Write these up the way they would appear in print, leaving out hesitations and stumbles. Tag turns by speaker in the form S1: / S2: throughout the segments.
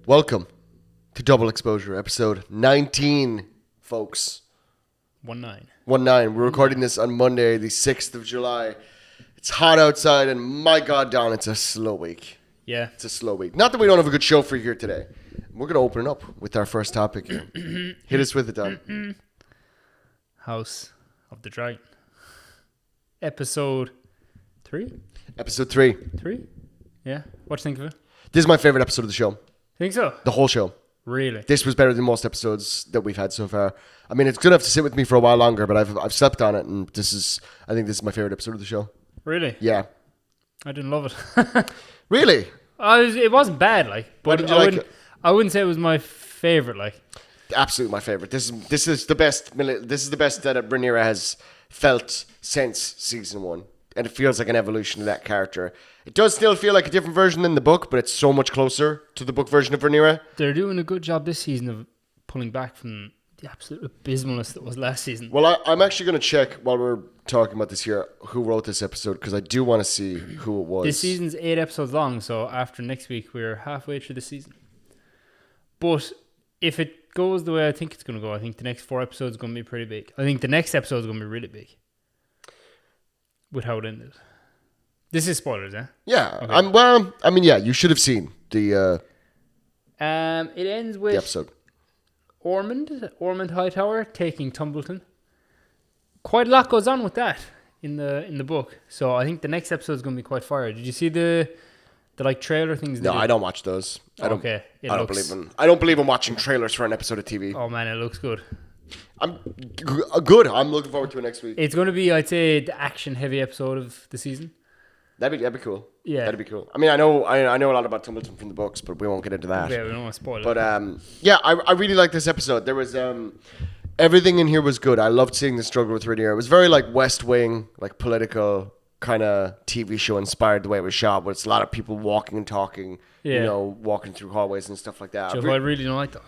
S1: Welcome to Double Exposure, episode 19, folks.
S2: 19.
S1: 19. We're recording this on Monday, the 6th of July. It's hot outside, and my God, Don, it's a slow week.
S2: Yeah.
S1: It's a slow week. Not that we don't have a good show for you here today. We're going to open it up with our first topic here. Hit us with it, Don.
S2: House of the Dragon. Episode 3?
S1: Episode 3.
S2: 3? Yeah. What do you think of it?
S1: This is my favorite episode of the show.
S2: Think so?
S1: The whole show.
S2: Really?
S1: This was better than most episodes that we've had so far. I mean, it's going to have to sit with me for a while longer, but I've slept on it, and I think this is my favorite episode of the show.
S2: Really?
S1: Yeah.
S2: I didn't love it.
S1: Really?
S2: It wasn't bad,
S1: Why did you like it?
S2: I wouldn't say it was my favorite,
S1: Absolutely my favorite. This is the best. This is the best that Rhaenyra has felt since season 1, and it feels like an evolution of that character. It does still feel like a different version than the book, but it's so much closer to the book version of Rhaenyra.
S2: They're doing a good job this season of pulling back from the absolute abysmalness that was last season.
S1: Well, I'm actually going to check while we're talking about this here who wrote this episode, because I do want to see who it was.
S2: This season's 8 episodes long, so after next week, we're halfway through the season. But if it goes the way I think it's going to go, I think the next 4 episodes are going to be pretty big. I think the next episode is going to be really big with how it ended. This is spoilers, eh?
S1: Yeah.
S2: Okay.
S1: Yeah, you should have seen the
S2: it ends with
S1: the episode.
S2: Ormond Hightower taking Tumbleton. Quite a lot goes on with that in the book. So I think the next episode is going to be quite fire. Did you see the trailer things?
S1: No, I don't watch those. I don't believe in watching trailers for an episode of TV.
S2: Oh man, it looks good.
S1: I'm good. I'm looking forward to it next week.
S2: It's going to be, I'd say, the action-heavy episode of the season.
S1: That'd be cool.
S2: Yeah,
S1: that'd be cool. I mean, I know a lot about Tumbleton from the books, but we won't get into that.
S2: Yeah, we don't want to spoil it.
S1: But yeah, I really like this episode. There was everything in here was good. I loved seeing the struggle with Rhaenyra. It was very like West Wing, like political kind of TV show inspired the way it was shot. But it's a lot of people walking and talking. Yeah. You know, walking through hallways and stuff like that.
S2: Joe, I really don't like that.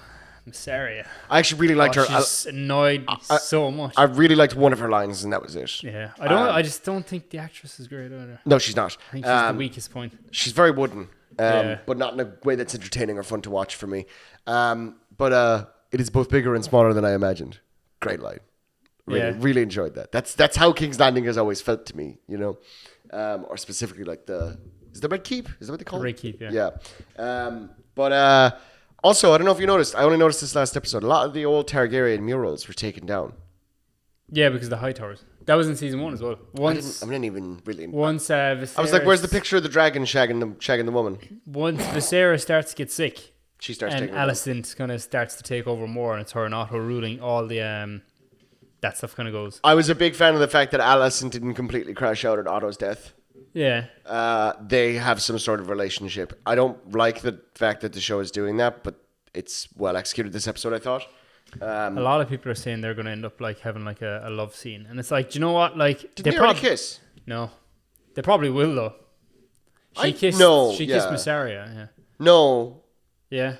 S2: Massaria.
S1: I actually really liked her.
S2: She's annoyed so much.
S1: I really liked one of her lines, and that was it.
S2: Yeah, I just don't think the actress is great either.
S1: No, she's not.
S2: I think she's the weakest point.
S1: She's very wooden, but not in a way that's entertaining or fun to watch for me. But it is both bigger and smaller than I imagined. Great line. Really enjoyed that. That's how King's Landing has always felt to me, you know, or specifically like is the Red Keep? Is that what they call it?
S2: Red Keep, yeah.
S1: Yeah. Also, I don't know if you noticed, I only noticed this last episode, a lot of the old Targaryen murals were taken down.
S2: Yeah, because of the High Towers. That was in season 1 as well.
S1: I didn't even really...
S2: Viserys,
S1: I was like, where's the picture of the dragon shagging the woman?
S2: Once Viserys starts to get sick,
S1: she starts
S2: and
S1: taking
S2: Alicent kind of starts to take over more, and it's her and Otto ruling all the... that stuff kind of goes.
S1: I was a big fan of the fact that Alicent didn't completely crash out at Otto's death.
S2: Yeah.
S1: They have some sort of relationship. I don't like the fact that the show is doing that, but it's well executed this episode, I thought.
S2: A lot of people are saying they're going to end up like having like a love scene, and it's like, do you know what? Like,
S1: did they already kiss?
S2: No, they probably will though. She kissed Massaria. Yeah.
S1: No.
S2: Yeah.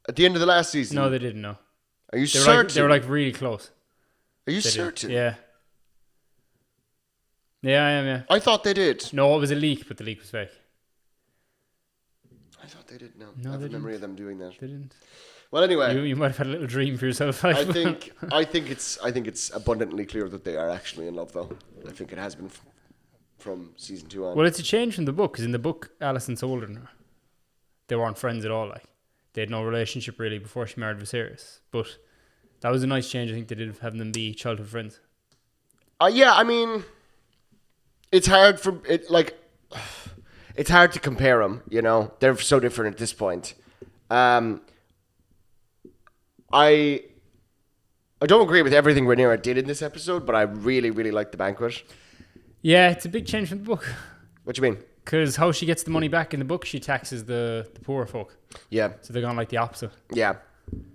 S1: At the end of the last season.
S2: No, they didn't. No.
S1: Are you certain?
S2: They were like really close.
S1: Are you certain?
S2: Yeah. Yeah, I am, yeah.
S1: I thought they did.
S2: No, it was a leak, but the leak was fake.
S1: I thought they did. No
S2: I have
S1: a memory of them doing that.
S2: They didn't.
S1: Well, anyway.
S2: You might have had a little dream for yourself.
S1: I think it's abundantly clear that they are actually in love, though. I think it has been from season 2 on.
S2: Well, it's a change from the book, because in the book, Alicent's older than her. They weren't friends at all, like. They had no relationship, really, before she married Viserys. But that was a nice change, I think, they did, having them be childhood friends.
S1: Yeah, I mean... It's hard it's hard to compare them, you know. They're so different at this point. I don't agree with everything Rhaenyra did in this episode, but I really, really like the banquet.
S2: Yeah, it's a big change from the book.
S1: What do you mean?
S2: Because how she gets the money back in the book, she taxes the poor folk.
S1: Yeah.
S2: So they're going like the opposite.
S1: Yeah.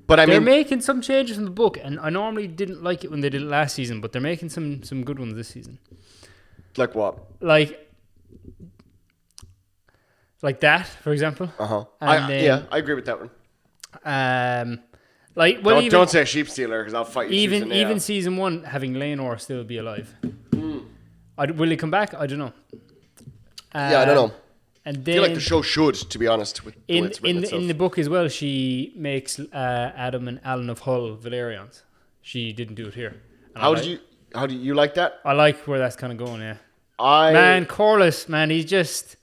S1: But
S2: they're making some changes from the book, and I normally didn't like it when they did it last season, but they're making some good ones this season.
S1: Like what?
S2: Like that, for example.
S1: I agree with that one.
S2: Like
S1: don't say sheep stealer, because I'll fight you.
S2: Even season 1 having Rhaenyra still be alive. Will he come back? I don't know.
S1: I don't know.
S2: And
S1: I
S2: then
S1: feel like the show should, to be honest, with the way it's written itself.
S2: in the book as well, she makes Adam and Alan of Hull Valerians. She didn't do it here. And
S1: How do you like that?
S2: I like where that's kind of going. Yeah. Corlys, man, he's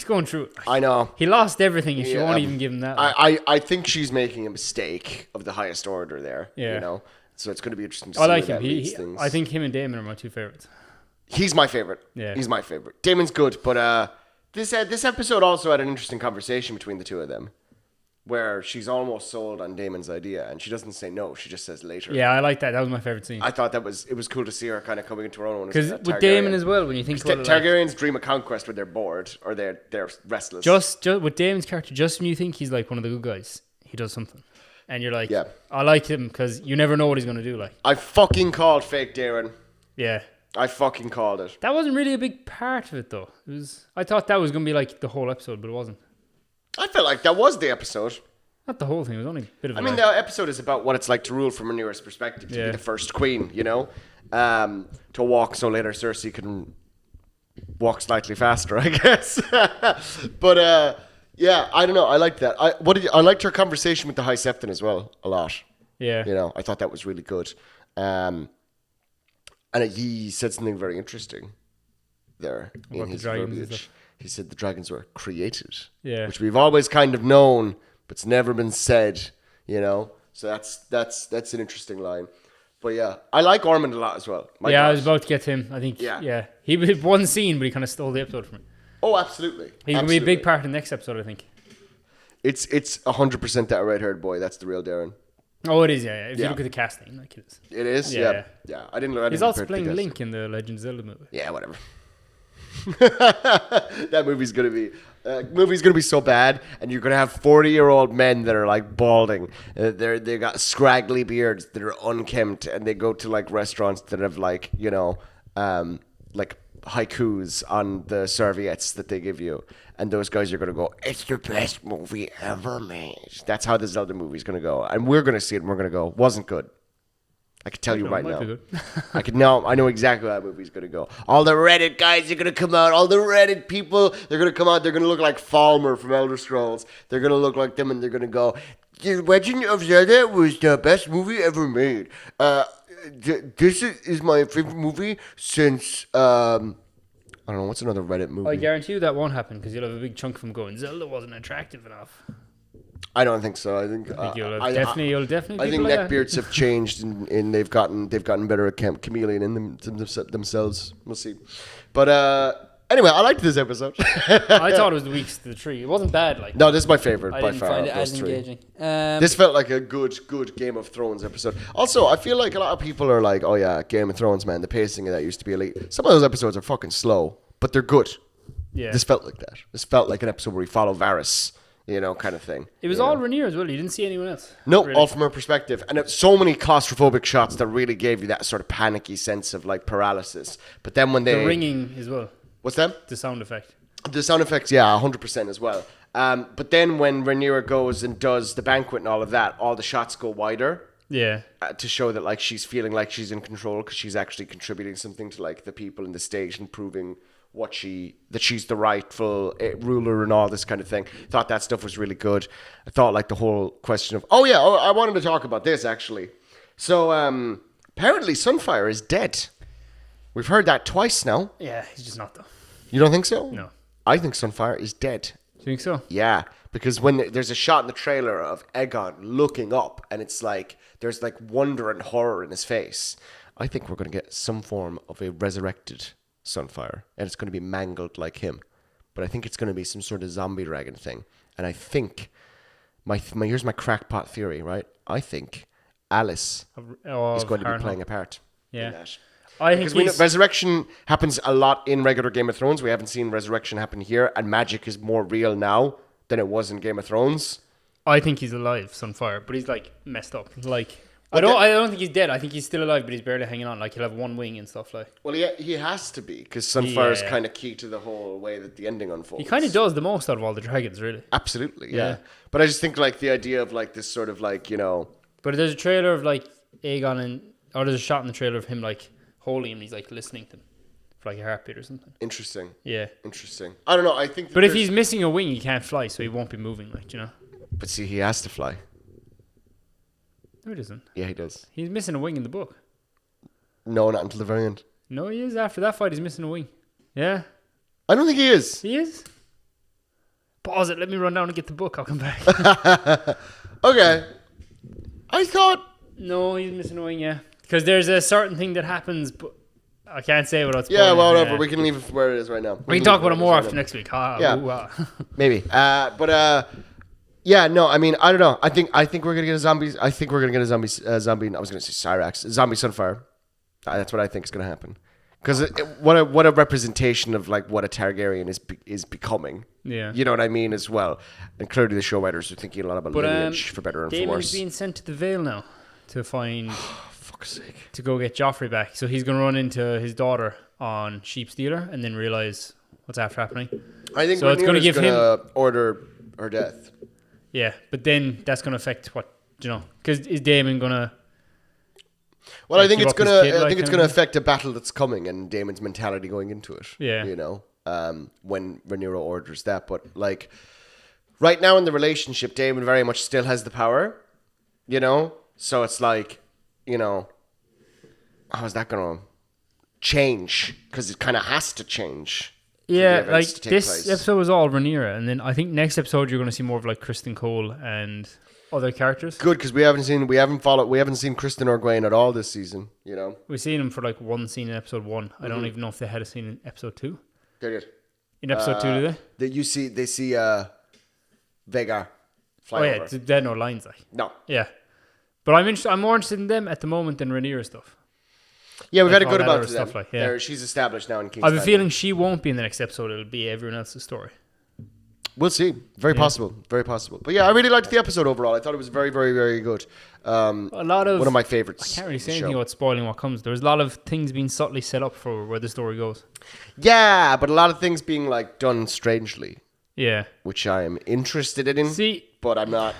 S2: going through it.
S1: I know.
S2: He lost everything. If you won't even give him that.
S1: I think she's making a mistake of the highest order there.
S2: Yeah.
S1: You know, so it's going to be interesting to see.
S2: I like
S1: where
S2: him.
S1: that leads things.
S2: I think him and Daemon are my two favorites.
S1: He's my favorite.
S2: Yeah.
S1: He's my favorite. Damon's good, but this episode also had an interesting conversation between the two of them, where she's almost sold on Damon's idea, and she doesn't say no. She just says later.
S2: Yeah, I like that. That was my favorite scene.
S1: I thought it was cool to see her kind of coming into her own.
S2: Because with Daemon as well, when you think about it,
S1: Targaryens dream of conquest when they're bored or they're restless.
S2: Just with Daemon's character, just when you think he's like one of the good guys, he does something, and you're like,
S1: yeah,
S2: I like him because you never know what he's gonna do. Like,
S1: I fucking called fake Daemon.
S2: Yeah.
S1: I fucking called it.
S2: That wasn't really a big part of it, though. I thought that was going to be like the whole episode, but it wasn't.
S1: I felt like that was the episode.
S2: Not the whole thing. It was only a bit of.
S1: The episode is about what it's like to rule from Rhaenyra's perspective, to be the first queen. You know, to walk so later Cersei can walk slightly faster, I guess. But yeah, I don't know. I liked that. I liked her conversation with the High Septon as well a lot.
S2: Yeah.
S1: You know, I thought that was really good. And he said something very interesting there in his verbiage. He said the dragons were created, which we've always kind of known, but it's never been said, you know. So that's an interesting line. But yeah, I like Ormond a lot as well.
S2: I was about to get to him. I think, yeah. He was one scene, but he kind of stole the episode from me.
S1: Oh, absolutely.
S2: He's going to be a big part in the next episode, I think.
S1: It's 100% that red-haired boy. That's the real Darren.
S2: Oh, it is, yeah. If you look at the casting, like it is.
S1: It is, yeah. I didn't know.
S2: He's also playing Link in the Legend of Zelda movie.
S1: Yeah, whatever. That movie's gonna be so bad, and you're gonna have 40-year-old men that are like balding. They got scraggly beards that are unkempt, and they go to like restaurants that have like like haikus on the serviettes that they give you, and those guys are gonna go, "It's the best movie ever made." That's how the Zelda movie's gonna go, and we're gonna see it, and we're gonna go, "Wasn't good." I can tell you right now. I know exactly how that movie's going to go. All the Reddit guys are going to come out. All the Reddit people, they're going to come out. They're going to look like Falmer from Elder Scrolls. They're going to look like them, and they're going to go, "The Legend of Zelda was the best movie ever made. This is my favorite movie since, I don't know, what's another Reddit movie?"
S2: I guarantee you that won't happen, because you'll have a big chunk of them going, "Zelda wasn't attractive enough."
S1: I don't think so. I think
S2: you'll definitely.
S1: I think neckbeards have changed, and they've gotten better at chameleon in themselves. We'll see. But anyway, I liked this episode.
S2: I thought it was the weakest of the three. It wasn't bad. Like,
S1: no, this is my favorite
S2: I
S1: by
S2: didn't
S1: far.
S2: find
S1: of
S2: it
S1: those
S2: as
S1: three.
S2: engaging.
S1: This felt like a good Game of Thrones episode. Also, I feel like a lot of people are like, "Oh yeah, Game of Thrones, man. The pacing of that used to be elite." Some of those episodes are fucking slow, but they're good.
S2: Yeah.
S1: This felt like that. This felt like an episode where we follow Varys. You know, kind of thing.
S2: It was all Rhaenyra as well. You didn't see anyone else.
S1: No, really. All from her perspective. And so many claustrophobic shots that really gave you that sort of panicky sense of like paralysis. But then when
S2: the ringing as well.
S1: What's that?
S2: The sound effect.
S1: The sound effects, yeah, 100% as well. But then when Rhaenyra goes and does the banquet and all of that, all the shots go wider.
S2: Yeah.
S1: To show that like she's feeling like she's in control, because she's actually contributing something to like the people in the stage and proving that she's the rightful ruler and all this kind of thing. Thought that stuff was really good. I thought like the whole question of, I wanted to talk about this actually. So apparently Sunfire is dead. We've heard that twice now.
S2: Yeah, he's just not though.
S1: You don't think so?
S2: No.
S1: I think Sunfire is dead.
S2: Do you think so?
S1: Yeah, because when there's a shot in the trailer of Aegon looking up, and it's like there's like wonder and horror in his face. I think we're going to get some form of a resurrected Sunfire, and it's going to be mangled like him, but I think it's going to be some sort of zombie dragon thing. And I think here's my crackpot theory, right? I think Alice is going to be playing a part in that. Because resurrection happens a lot in regular Game of Thrones. We haven't seen resurrection happen here, and magic is more real now than it was in Game of Thrones.
S2: I think he's alive, Sunfire, but he's like messed up. Like, I don't think he's dead. I think he's still alive, but he's barely hanging on. Like, he'll have one wing and stuff like.
S1: Well, he has to be, because Sunfire is kind of key to the whole way that the ending unfolds.
S2: He kind of does the most out of all the dragons, really.
S1: Absolutely, yeah. But I just think like the idea of like this sort of like, you know.
S2: But there's a trailer of like Aegon there's a shot in the trailer of him like holding him. And he's like listening to him for like a heartbeat or something.
S1: Interesting.
S2: Yeah.
S1: Interesting. I don't know. I think.
S2: But if he's missing a wing, he can't fly, so he won't be moving. Like, you know.
S1: But see, he has to fly.
S2: No, he doesn't.
S1: Yeah, he does.
S2: He's missing a wing in the book.
S1: No, not until the very end.
S2: No, he is. After that fight, he's missing a wing. Yeah.
S1: I don't think he is.
S2: He is. Pause it. Let me run down and get the book. I'll come back.
S1: Okay. I thought.
S2: No, he's missing a wing. Yeah, because there's a certain thing that happens, but I can't say without spoiling.
S1: Yeah, well, whatever. We can leave it where it is right now.
S2: We can talk about it more after next week.
S1: Yeah. Maybe. Yeah, no, I mean, I don't know. I think we're gonna get a zombie. I think we're gonna get a zombie. I was gonna say Cyrax, zombie Sunfire. That's what I think is gonna happen. Because what a representation of like what a Targaryen is becoming.
S2: Yeah.
S1: You know what I mean as well. And clearly the show writers are thinking a lot about lineage for better and for
S2: Daemon's
S1: worse.
S2: being sent to the Vale now to find.
S1: Fuck's sake.
S2: To go get Joffrey back. So he's gonna run into his daughter on Sheep Stealer and then realize what's after happening.
S1: I think
S2: so. It's gonna give him
S1: order her death.
S2: Yeah, but then that's going to affect what, you know, because is Daemon going to...
S1: Well, I think it's going to affect a battle that's coming and Daemon's mentality going into it.
S2: Yeah.
S1: You know, when Rhaenyra orders that. But, like, right now in the relationship, Daemon very much still has the power, you know? So it's like, you know, how is that going to change? Because it kind of has to change.
S2: Yeah, like this episode was all Rhaenyra, and then I think next episode you're going to see more of like Kristen Cole and other characters.
S1: Good, because we haven't seen Kristen or Gwen at all this season. You know,
S2: we've seen them for like one scene in episode 1. I don't even know if they had a scene in episode 2.
S1: They did.
S2: In episode 2, do they?
S1: They see Vhagar fly over.
S2: Yeah, they had no lines like.
S1: No.
S2: Yeah, but I'm more interested in them at the moment than Rhaenyra stuff.
S1: Yeah, we've had a good about them.
S2: Stuff like, yeah.
S1: She's established now in King's
S2: I have a feeling she won't be in the next episode. It'll be everyone else's story.
S1: We'll see. Very possible. Very possible. But yeah, I really liked the episode overall. I thought it was very, very, very good.
S2: A lot of
S1: one of my favorites.
S2: I can't really say anything about spoiling what comes. There's a lot of things being subtly set up for where the story goes.
S1: Yeah, but a lot of things being like done strangely.
S2: Yeah.
S1: Which I am interested in.
S2: See,
S1: but I'm not.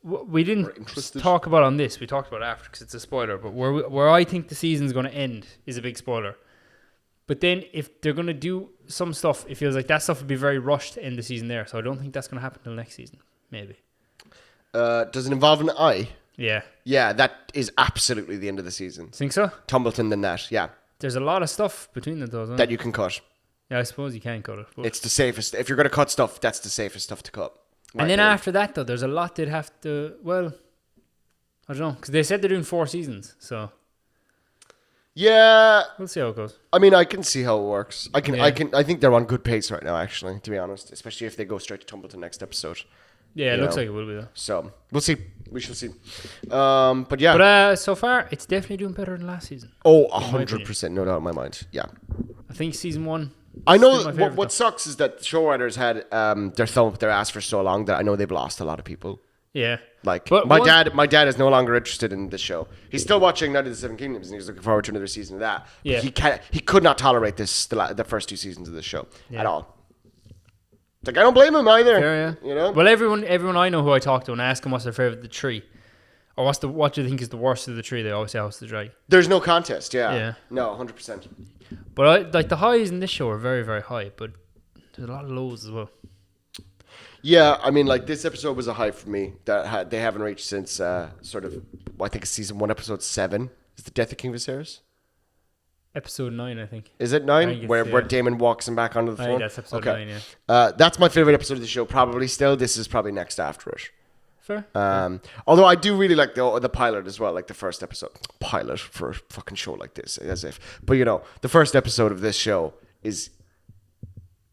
S2: We didn't talk about on this. We talked about it after because it's a spoiler. But where I think the season's going to end is a big spoiler. But then if they're going to do some stuff, it feels like that stuff would be very rushed to end the season there. So I don't think that's going to happen until next season. Maybe.
S1: Does it involve an eye?
S2: Yeah.
S1: Yeah, that is absolutely the end of the season.
S2: Think so?
S1: Tumbleton the Net, yeah.
S2: There's a lot of stuff between the those.
S1: That you can cut.
S2: Yeah, I suppose you can cut it.
S1: It's the safest. If you're going to cut stuff, that's the safest stuff to cut.
S2: And then after that, though, there's a lot they'd have to... Well, I don't know. Because they said they're doing 4 seasons, so...
S1: Yeah.
S2: We'll see how it goes.
S1: I mean, I can see how it works. I think they're on good pace right now, actually, to be honest. Especially if they go straight to Tumbleton next episode.
S2: Yeah, it looks like it will be, though.
S1: So, we'll see. We shall see. But yeah.
S2: But so far, it's definitely doing better than last season.
S1: Oh, 100%. No doubt in my mind. Yeah.
S2: I think season 1...
S1: I know what sucks is that show writers had their thumb up their ass for so long that I know they've lost a lot of people.
S2: Yeah.
S1: Like, my dad is no longer interested in this show. He's still watching Night of the Seven Kingdoms and he's looking forward to another season of that.
S2: Yeah.
S1: But he could not tolerate the first 2 seasons of this show at all. Like, I don't blame him either.
S2: Fair, yeah.
S1: You know?
S2: Well, everyone I know who I talk to and ask them what's their favorite of the tree, or what do you think is the worst of the tree, they always say House of the Dragon.
S1: There's no contest, yeah.
S2: Yeah.
S1: No, 100%.
S2: But the highs in this show are very, very high, but there's a lot of lows as well.
S1: Yeah, I mean, like, this episode was a high for me that they haven't reached since I think it's season 1, episode 7. Is the Death of King Viserys?
S2: Episode 9, I think.
S1: Is it 9? Where Daemon walks him back onto the throne?
S2: I think that's episode 9, yeah.
S1: That's my favorite episode of the show, probably still. This is probably next after it.
S2: Fair.
S1: Although I do really like the pilot as well, like the first episode. Pilot for a fucking show like this, as if. But, you know, the first episode of this show is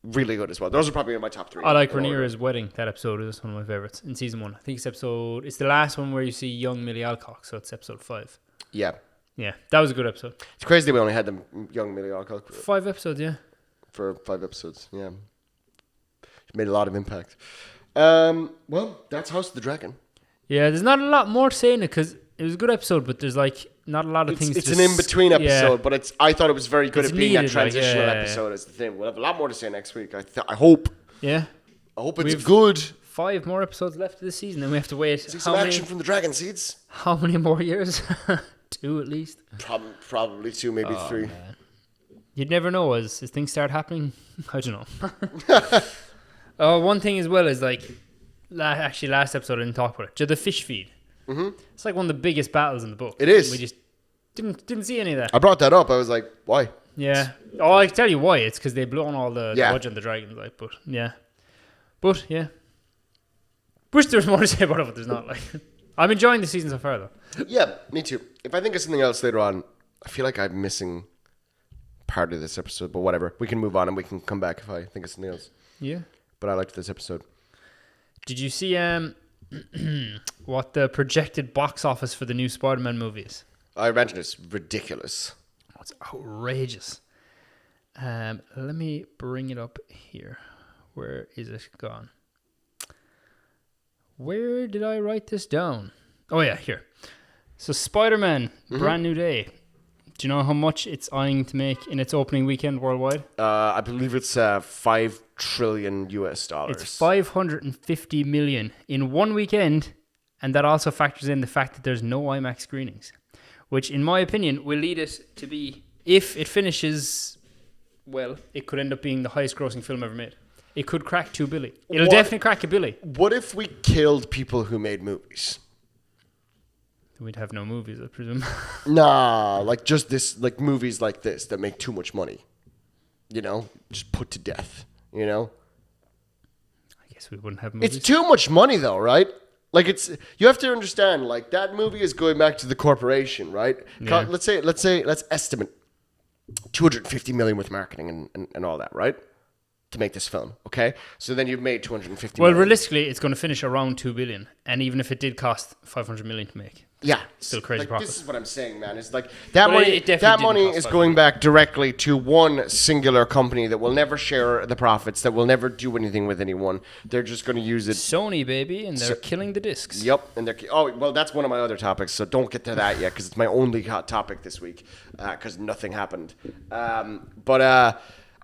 S1: really good as well. Those are probably in my top 3.
S2: I like Rhaenyra's wedding. That episode is one of my favorites in season 1. I think it's the last one where you see young Millie Alcock, so it's episode 5.
S1: Yeah.
S2: Yeah, that was a good episode.
S1: It's crazy that we only had them young Millie Alcock.
S2: 5 episodes, yeah.
S1: For 5 episodes, yeah. It made a lot of impact. Well, that's House of the Dragon.
S2: Yeah, there's not a lot more to say in it because it was a good episode, but there's like not a lot of things.
S1: It's an in-between episode,
S2: yeah.
S1: but I thought it was very good at being that transitional episode. Is the thing. We'll have a lot more to say next week. I hope.
S2: Yeah.
S1: I hope it's good.
S2: 5 more episodes left of this season, and we have to wait.
S1: See some action from the Dragon Seeds.
S2: How many more years? 2 at least.
S1: Probably 2, maybe 3.
S2: Man. you'd never know as things start happening. I don't know. One thing as well is like, last episode I didn't talk about it. The fish feed.
S1: Mm-hmm.
S2: It's like one of the biggest battles in the book.
S1: It is.
S2: We just didn't see any of that.
S1: I brought that up. I was like, why?
S2: Yeah. Oh, I can tell you why. It's because they've blown all the budget on the dragons. Like, but yeah. Wish there was more to say about it, but there's not. Like, I'm enjoying the season so far, though.
S1: Yeah, me too. If I think of something else later on, I feel like I'm missing part of this episode, but whatever. We can move on and we can come back if I think of something else.
S2: Yeah.
S1: But I liked this episode.
S2: Did you see what the projected box office for the new Spider-Man movie is?
S1: I imagine it's ridiculous.
S2: Oh, it's outrageous. Let me bring it up here. Where is it gone? Where did I write this down? Oh yeah, here. So Spider-Man, brand new day. Do you know how much it's eyeing to make in its opening weekend worldwide?
S1: I believe it's $5 trillion US.
S2: It's 550 million in one weekend, and that also factors in the fact that there's no IMAX screenings, which in my opinion will lead it to be, if it finishes well, it could end up being the highest grossing film ever made. It could crack 2 billion. It'll definitely crack a billion.
S1: What if we killed people who made movies?
S2: We'd have no movies, I presume.
S1: Nah, like just this, like movies like this that make too much money. You know, just put to death. You know,
S2: I guess we wouldn't have movies.
S1: it's too much money though, right? Like you have to understand, like that movie is going back to the corporation, right?
S2: Yeah.
S1: Let's estimate 250 million with marketing and all that, right? To make this film, okay? So then you've made 250
S2: well,
S1: million.
S2: realistically, it's going to finish around 2 billion. And even if it did cost 500 million to make,
S1: yeah,
S2: still crazy
S1: like,
S2: profit.
S1: This is what I'm saying, man. It's like that
S2: But
S1: money.
S2: it definitely
S1: That
S2: didn't
S1: money
S2: cost
S1: is
S2: 500.
S1: going back directly to one singular company that will never share the profits, that will never do anything with anyone. They're just going to use it.
S2: Sony, baby, and they're killing the discs.
S1: Yep, and they're well. That's one of my other topics, so don't get to that yet because it's my only hot topic this week because nothing happened.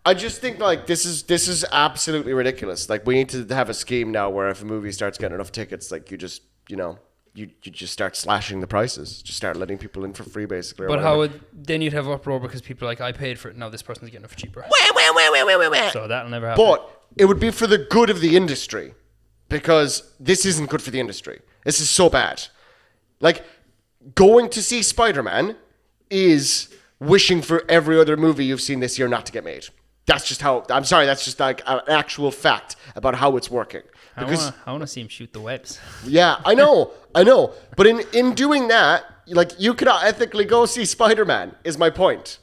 S1: I just think like this is absolutely ridiculous. Like we need to have a scheme now where if a movie starts getting enough tickets, like you just start slashing the prices, just start letting people in for free basically.
S2: But how would then you'd have uproar because people are like, I paid for it, now this person's getting it for cheaper. So that'll never happen.
S1: But it would be for the good of the industry because this isn't good for the industry. This is so bad. Like going to see Spider-Man is wishing for every other movie you've seen this year not to get made. That's just how. I'm sorry. That's just like an actual fact about how it's working. Because
S2: I want to see him shoot the webs.
S1: yeah, I know. But in doing that, like you could ethically go see Spider-Man. Is my point.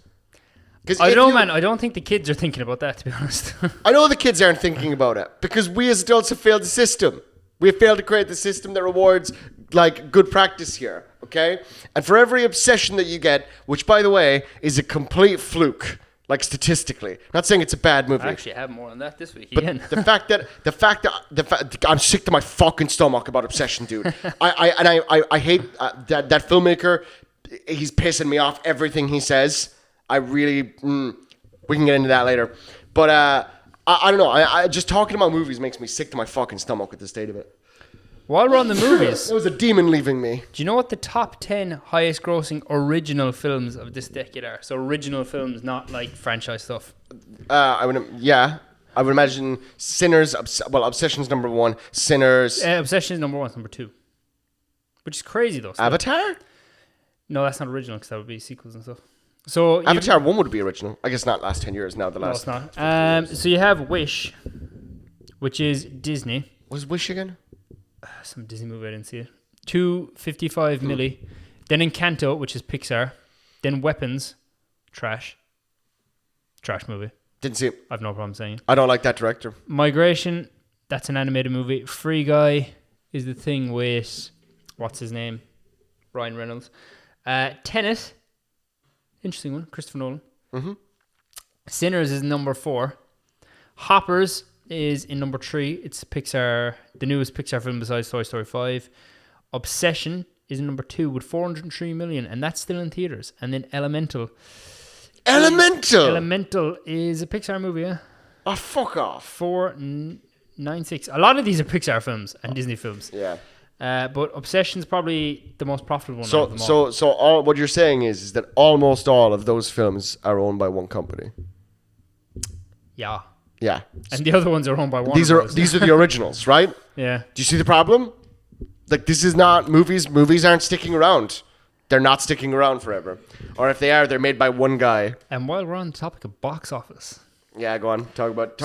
S2: I don't know, man. I don't think the kids are thinking about that, to be honest.
S1: I know the kids aren't thinking about it because we as adults have failed the system. We have failed to create the system that rewards like good practice here. Okay, and for every obsession that you get, which by the way is a complete fluke. Like statistically, not saying it's a bad movie.
S2: I actually have more on that this week.
S1: But
S2: Again.
S1: the fact that I'm sick to my fucking stomach about Obsession, dude. I hate that filmmaker. He's pissing me off. Everything he says, I really. We can get into that later, but I don't know. I just talking about movies makes me sick to my fucking stomach at the state of it.
S2: While we're on the movies,
S1: There was a demon leaving me.
S2: do you know what the top 10 highest grossing original films of this decade are? So original films, not like franchise stuff.
S1: I would imagine Sinners. Obsession's number one. Sinners.
S2: Obsession is number 1, it's number 2. Which is crazy though. still.
S1: Avatar.
S2: No, that's not original because that would be sequels and stuff. So
S1: Avatar 1 would be original. I guess not last 10 years. Now the
S2: No,
S1: last.
S2: it's not. So you have Wish, which is Disney.
S1: Was Wish again?
S2: Some Disney movie, I didn't see it. 255 milli. Then Encanto, which is Pixar. Then Weapons, trash movie.
S1: Didn't see it.
S2: I've no problem saying it.
S1: I don't like that director.
S2: Migration, that's an animated movie. Free Guy is the thing with what's his name, Ryan Reynolds. Tenet, interesting one, Christopher Nolan. Sinners is number 4. Hoppers is in number 3. It's Pixar, the newest Pixar film besides Toy Story 5. Obsession is number 2 with 403 million, and that's still in theaters. And then Elemental is a Pixar movie, yeah.
S1: Oh, fuck off.
S2: 496. A lot of these are Pixar films and Disney films.
S1: Yeah.
S2: But Obsession's probably the most profitable one. Of them all.
S1: So all what you're saying is that almost all of those films are owned by one company.
S2: Yeah.
S1: Yeah.
S2: And the other ones are owned by Warner
S1: These are the originals, right?
S2: Yeah.
S1: Do you see the problem? Like, this is not movies. Movies aren't sticking around. They're not sticking around forever. Or if they are, they're made by one guy.
S2: And while we're on the topic of box office,
S1: yeah, go on. Talk about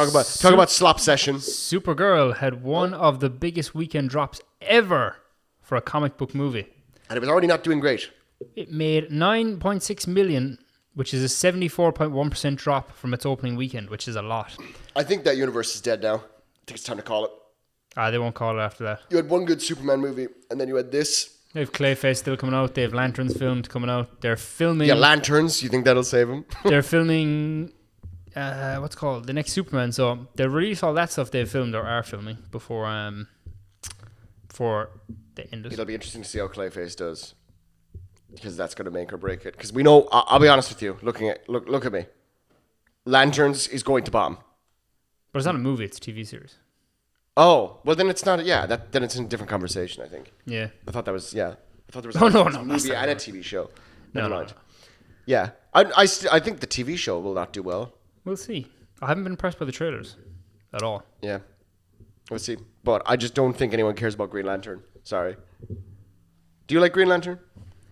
S1: Slop Session.
S2: Supergirl had one of the biggest weekend drops ever for a comic book movie.
S1: And it was already not doing great.
S2: It made 9.6 million, which is a 74.1% drop from its opening weekend, which is a lot.
S1: I think that universe is dead now. I think it's time to call it.
S2: They won't call it after that.
S1: You had one good Superman movie, and then you had this.
S2: They have Clayface still coming out. They have Lanterns filmed coming out. They're filming...
S1: Yeah, Lanterns. You think that'll save them?
S2: They're filming... what's called? The next Superman. So they release all that stuff they've filmed or are filming before they end it.
S1: It'll be interesting to see how Clayface does. Because that's going to make or break it. Because we know... I'll be honest with you. Look at me. Lanterns is going to bomb.
S2: But it's not a movie. It's a TV series.
S1: Oh, well then it's not. Yeah, then it's in a different conversation. I think.
S2: Yeah.
S1: I thought there was a movie and a TV show. Never mind. Yeah, I think the TV show will not do well.
S2: We'll see. I haven't been impressed by the trailers at all.
S1: Yeah, we'll see. But I just don't think anyone cares about Green Lantern. Sorry. Do you like Green Lantern?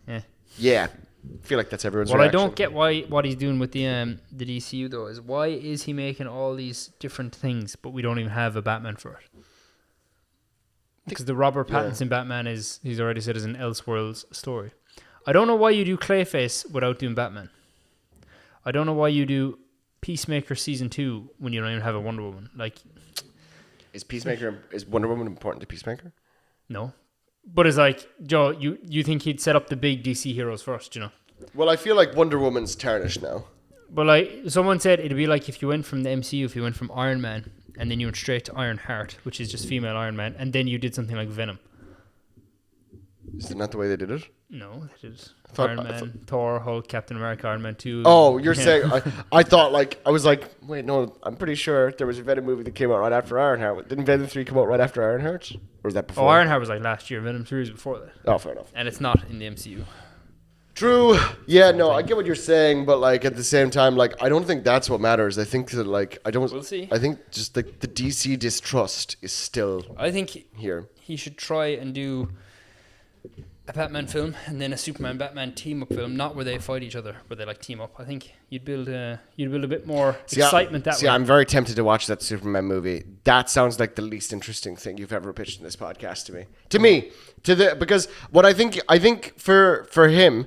S2: Yeah.
S1: Yeah. I feel like that's everyone's
S2: What
S1: reaction.
S2: I don't get what he's doing with the DCU though is why is he making all these different things but we don't even have a Batman for it? Because the Robert Pattinson Batman he's already said is an Elseworlds story. I don't know why you do Clayface without doing Batman. I don't know why you do Peacemaker season 2 when you don't even have a Wonder Woman. Like,
S1: is Wonder Woman important to Peacemaker?
S2: No. But it's like, Joe, you think he'd set up the big DC heroes first, you know?
S1: Well, I feel like Wonder Woman's tarnished now.
S2: But like someone said, it'd be like if you went from the MCU, if you went from Iron Man, and then you went straight to Iron Heart, which is just female Iron Man, and then you did something like Venom.
S1: Is it not the way they did it?
S2: No, they did Iron Man, Thor, Hulk, Captain America, Iron Man 2.
S1: Oh, you're saying... I thought, I was like, wait, no, I'm pretty sure there was a Venom movie that came out right after Iron Heart. Didn't Venom 3 come out right after Iron Heart? Or was that before?
S2: Oh, Iron Heart was like last year. Venom 3 was before that.
S1: Oh, fair enough.
S2: And it's not in the MCU.
S1: True. Yeah, no, I get what you're saying, but like at the same time, like I don't think that's what matters. I think that
S2: We'll see.
S1: I think just the DC distrust is still here.
S2: He should try and do a Batman film and then a Superman Batman team up film, not where they fight each other, where they like team up. I think you'd build a bit more excitement that way.
S1: I'm very tempted to watch that Superman movie. That sounds like the least interesting thing you've ever pitched in this podcast to me. Because what I think for him,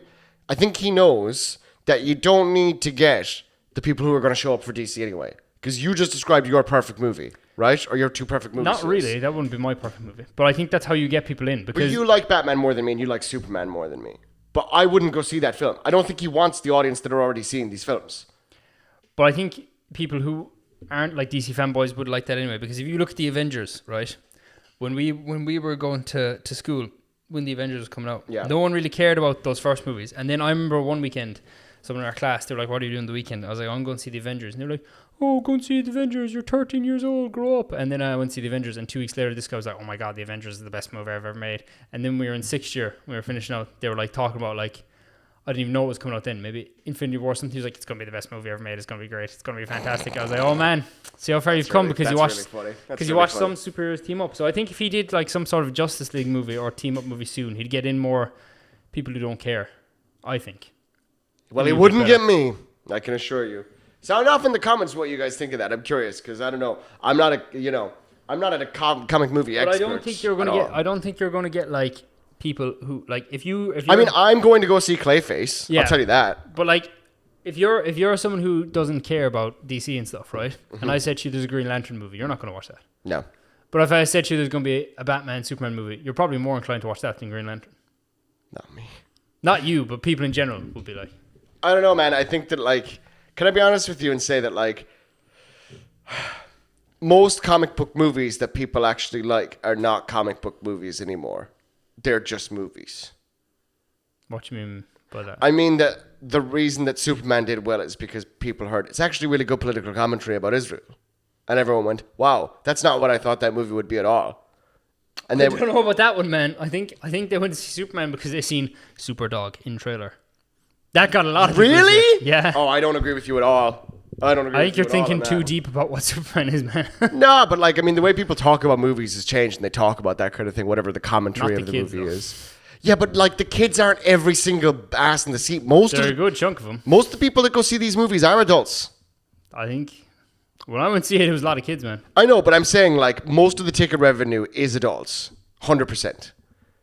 S1: I think he knows that you don't need to get the people who are going to show up for DC anyway. Because you just described your perfect movie, right? Or your two perfect movies.
S2: Not really. That wouldn't be my perfect movie. But I think that's how you get people in. Because
S1: but you like Batman more than me and you like Superman more than me. But I wouldn't go see that film. I don't think he wants the audience that are already seeing these films.
S2: But I think people who aren't like DC fanboys would like that anyway. Because if you look at the Avengers, right? When we were going to school, when the Avengers was coming out, no one really cared about those first movies. And then I remember one weekend, someone in our class, they were like, what are you doing the weekend? I was like, I'm going to see the Avengers. And they were like, oh, go and see the Avengers. You're 13 years old. Grow up. And then I went to see the Avengers. And 2 weeks later, this guy was like, oh my God, the Avengers is the best movie I've ever made. And then we were in 6th year. We were finishing out. They were like talking about like, I didn't even know it was coming out then. Maybe Infinity War or something. He was like, it's going to be the best movie ever made. It's going to be great. It's going to be fantastic. I was like, oh man, see how far you've come because you watched some superheroes team up. So I think if he did like some sort of Justice League movie or team up movie soon, he'd get in more people who don't care, I think.
S1: Well, he wouldn't get me. I can assure you. Sound off in the comments what you guys think of that. I'm curious because I don't know. I'm not a comic movie expert.
S2: But I don't think you're going to get like people who like if you.
S1: I mean, I'm going to go see Clayface. Yeah, I'll tell you that.
S2: But like, if you're someone who doesn't care about DC and stuff, right? Mm-hmm. And I said to you, there's a Green Lantern movie, you're not going to watch that.
S1: No.
S2: But if I said to you, there's going to be a Batman Superman movie, you're probably more inclined to watch that than Green Lantern.
S1: Not me.
S2: Not you, but people in general would be like.
S1: I don't know, man. I think that like, can I be honest with you and say that like, most comic book movies that people actually like are not comic book movies anymore. They're just movies.
S2: What do you mean by that?
S1: I mean that the reason that Superman did well is because people heard it's actually really good political commentary about Israel. And everyone went, wow, that's not what I thought that movie would be at all. And
S2: I
S1: then
S2: don't know about that one, man. I think they went to see Superman because they seen Superdog in trailer. That got a lot of people
S1: really?
S2: Yeah.
S1: Oh, I don't agree with you at all. I don't agree.
S2: I think you're
S1: with you at all
S2: thinking
S1: on
S2: too
S1: that.
S2: deep about what Superman is, man.
S1: No, but like, I mean, the way people talk about movies has changed, and they talk about that kind of thing, whatever the commentary
S2: Not
S1: of
S2: the
S1: the
S2: kids,
S1: movie
S2: though.
S1: is. Yeah, but like the kids aren't every single ass in the seat. Most
S2: There's
S1: of
S2: a good chunk of them.
S1: most of the people that go see these movies are adults.
S2: I think. When I went to see it, it was a lot of kids, man.
S1: I know, but I'm saying like most of the ticket revenue is adults, 100%,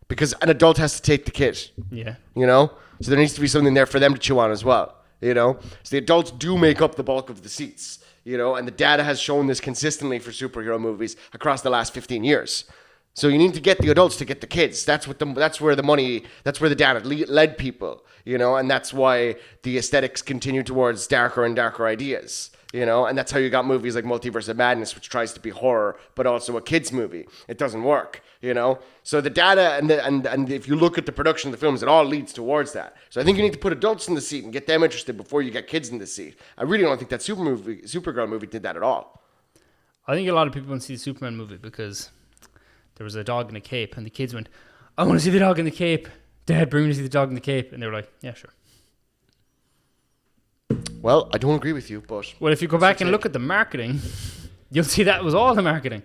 S1: because an adult has to take the kid.
S2: Yeah.
S1: You know, so there needs to be something there for them to chew on as well. You know, so the adults do make up the bulk of the seats. You know, and the data has shown this consistently for superhero movies across the last 15 years. So you need to get the adults to get the kids. That's where the data led people, you know, and that's why the aesthetics continue towards darker and darker ideas, you know, and that's how you got movies like Multiverse of Madness, which tries to be horror, but also a kid's movie. It doesn't work, you know. So the data and if you look at the production of the films, it all leads towards that. So I think you need to put adults in the seat and get them interested before you get kids in the seat. I really don't think that Supergirl movie did that at all.
S2: I think a lot of people want to see the Superman movie because there was a dog in a cape, and the kids went, I want to see the dog in the cape. Dad, bring me to see the dog in the cape. And they were like, yeah, sure.
S1: Well, I don't agree with you, but...
S2: Well, if you go back and look at the marketing, you'll see that was all the marketing.